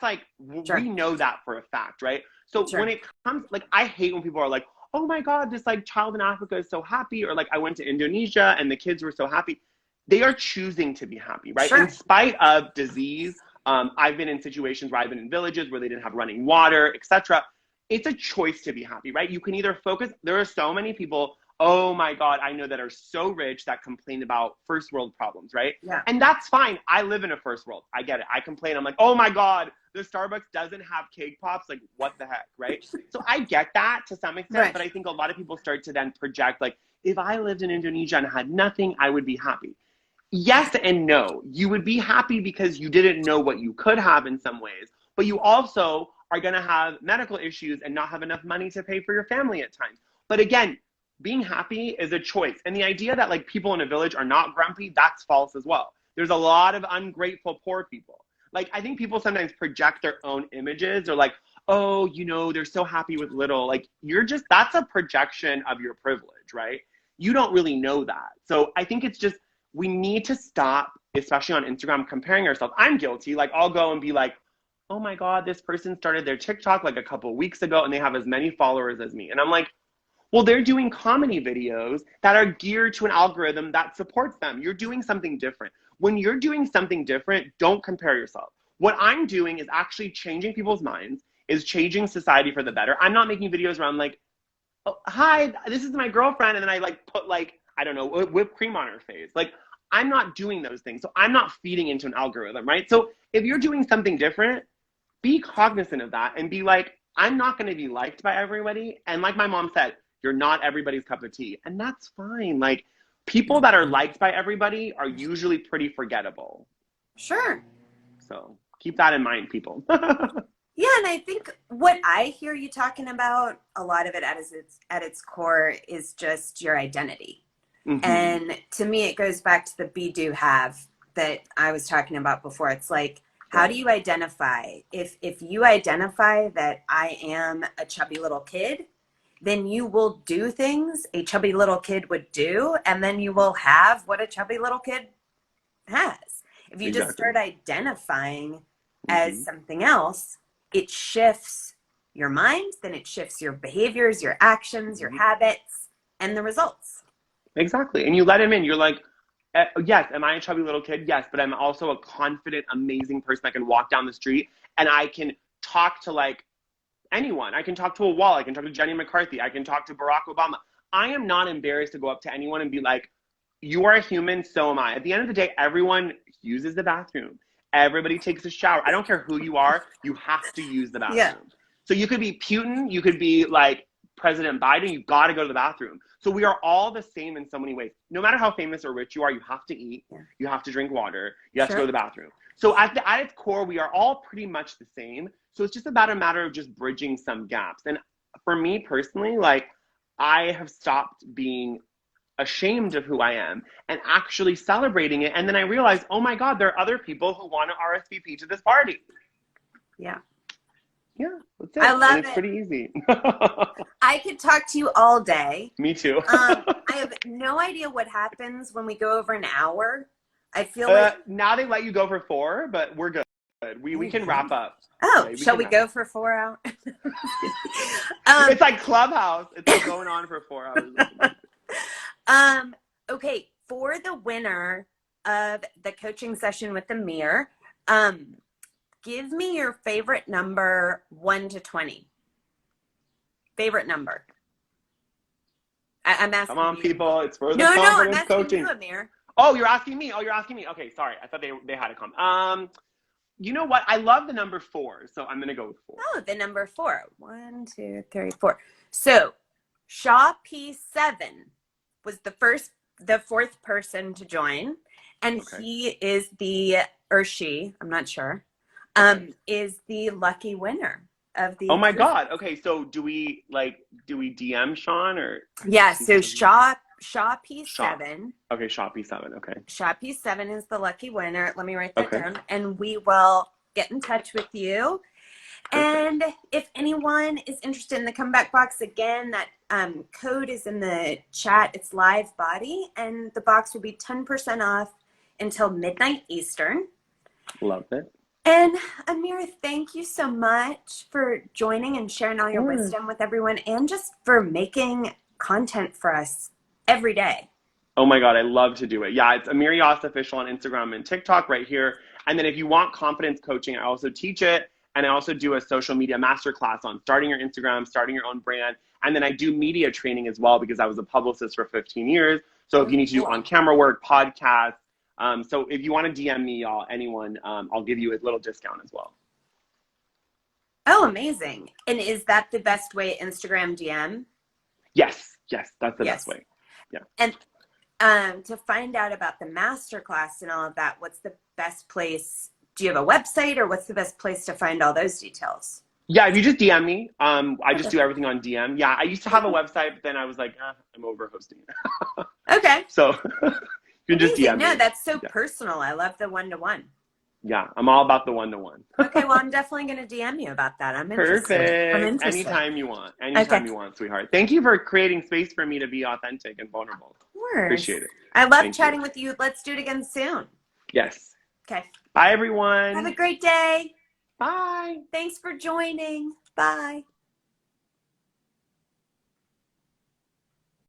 like, we know that for a fact, right? So when it comes, like, I hate when people are like, oh my God, this like child in Africa is so happy. Or like, I went to Indonesia and the kids were so happy. They are choosing to be happy, right? In spite of disease. I've been in situations where I've been in villages where they didn't have running water, etc. It's a choice to be happy, right? You can either focus. There are so many people, oh my God, I know that are so rich that complain about first world problems, right? Yeah. And that's fine. I live in a first world. I get it. I complain. I'm like, oh my God, the Starbucks doesn't have cake pops. Like, what the heck, right? So I get that to some extent, but I think a lot of people start to then project, like, if I lived in Indonesia and had nothing, I would be happy. Yes and no. You would be happy because you didn't know what you could have in some ways, but you also are going to have medical issues and not have enough money to pay for your family at times. But again, being happy is a choice. And the idea that like people in a village are not grumpy, that's false as well. There's a lot of ungrateful poor people. Like, I think people sometimes project their own images. They're like, oh, you know, they're so happy with little. Like, that's a projection of your privilege, right? You don't really know that. So I think it's just, we need to stop, especially on Instagram, comparing ourselves. I'm guilty. Like, I'll go and be like, oh my God, this person started their TikTok like a couple weeks ago and they have as many followers as me. And I'm like, well, they're doing comedy videos that are geared to an algorithm that supports them. You're doing something different. When you're doing something different, don't compare yourself. What I'm doing is actually changing people's minds, is changing society for the better. I'm not making videos where I'm like, oh, hi, this is my girlfriend. And then I like put like, I don't know, whipped cream on her face. Like, I'm not doing those things. So I'm not feeding into an algorithm, right? So if you're doing something different, be cognizant of that and be like, I'm not going to be liked by everybody. And like my mom said, you're not everybody's cup of tea. And that's fine. Like, people that are liked by everybody are usually pretty forgettable. Sure. So keep that in mind, people. Yeah, and I think what I hear you talking about, a lot of it at its core is just your identity. Mm-hmm. And to me, it goes back to the be, do, have that I was talking about before. It's like, how do you identify? If you identify that I am a chubby little kid, then you will do things a chubby little kid would do, and then you will have what a chubby little kid has. If you just start identifying as something else, it shifts your mind, then it shifts your behaviors, your actions, your habits, and the results. Exactly. And you let him in. You're like, yes, am I a chubby little kid? Yes, but I'm also a confident, amazing person that can walk down the street and I can talk to like anyone. I can talk to a wall. I can talk to Jenny McCarthy. I can talk to Barack Obama. I am not embarrassed to go up to anyone and be like, you are a human, so am I. At the end of the day, everyone uses the bathroom. Everybody takes a shower. I don't care who you are. You have to use the bathroom. Yeah. So you could be Putin. You could be like President Biden. You got to go to the bathroom. So we are all the same in so many ways. No matter how famous or rich you are, you have to eat. Yeah. You have to drink water. You have to go to the bathroom. So at its core, we are all pretty much the same. So it's just about a matter of just bridging some gaps. And for me personally, like, I have stopped being ashamed of who I am and actually celebrating it. And then I realized, oh my God, there are other people who want to RSVP to this party. Yeah. Yeah, that's it. I love it. It's pretty easy. I could talk to you all day. Me too. I have no idea what happens when we go over an hour. I feel like now they let you go for 4, but we're good. We can wrap up. Oh, okay, shall we go for 4 hours? It's like Clubhouse. It's like going on for 4 hours. Okay, for the winner of the coaching session with Amir, give me your favorite number 1 to 20. Favorite number. I'm asking. Come on, you. People. It's for the confidence I'm asking coaching. You, Amir. Oh, you're asking me. Okay, sorry. I thought they had to come. You know what? I love the number 4, so I'm gonna go with 4. Oh, the number 4. 1, 2, 3, 4. So Shaw P7 was the 4th person to join, and he is she, I'm not sure, is the lucky winner of the. Oh my God! Okay, so do we DM Sean or? Yeah. So Shaw P7. Okay, Shaw P7. Okay. Shaw P7 is the lucky winner. Let me write that down, and we will get in touch with you. Perfect. And if anyone is interested in the comeback box, again, that code is in the chat. It's Live Body, and the box will be 10% off until midnight Eastern. Love it. And Amir, thank you so much for joining and sharing all your wisdom with everyone, and just for making content for us every day. Oh my God, I love to do it. Yeah, it's Amir Yass Official on Instagram and TikTok right here. And then if you want confidence coaching, I also teach it. And I also do a social media masterclass on starting your Instagram, starting your own brand. And then I do media training as well because I was a publicist for 15 years. So if you need to do on-camera work, podcasts. So if you want to DM me, anyone, I'll give you a little discount as well. Oh, amazing. And is that the best way, Instagram DM? Yes, that's the best way. Yeah. And to find out about the masterclass and all of that, what's the best place? Do you have a website, or what's the best place to find all those details? Yeah, if you just DM me, I just do everything on DM. Yeah, I used to have a website, but then I was like, I'm over hosting it. Okay. So You can just Amazing. DM No, me. that's so personal. I love the one-to-one. Yeah, I'm all about the one-to-one. Okay, well, I'm definitely going to DM you about that. I'm interested. Perfect. I'm interested. Anytime you want. Anytime you want, sweetheart. Thank you for creating space for me to be authentic and vulnerable. Of course. Appreciate it. I love Thank chatting you. with you. Let's do it again soon. Yes. Okay. Bye, everyone. Have a great day. Bye. Thanks for joining. Bye.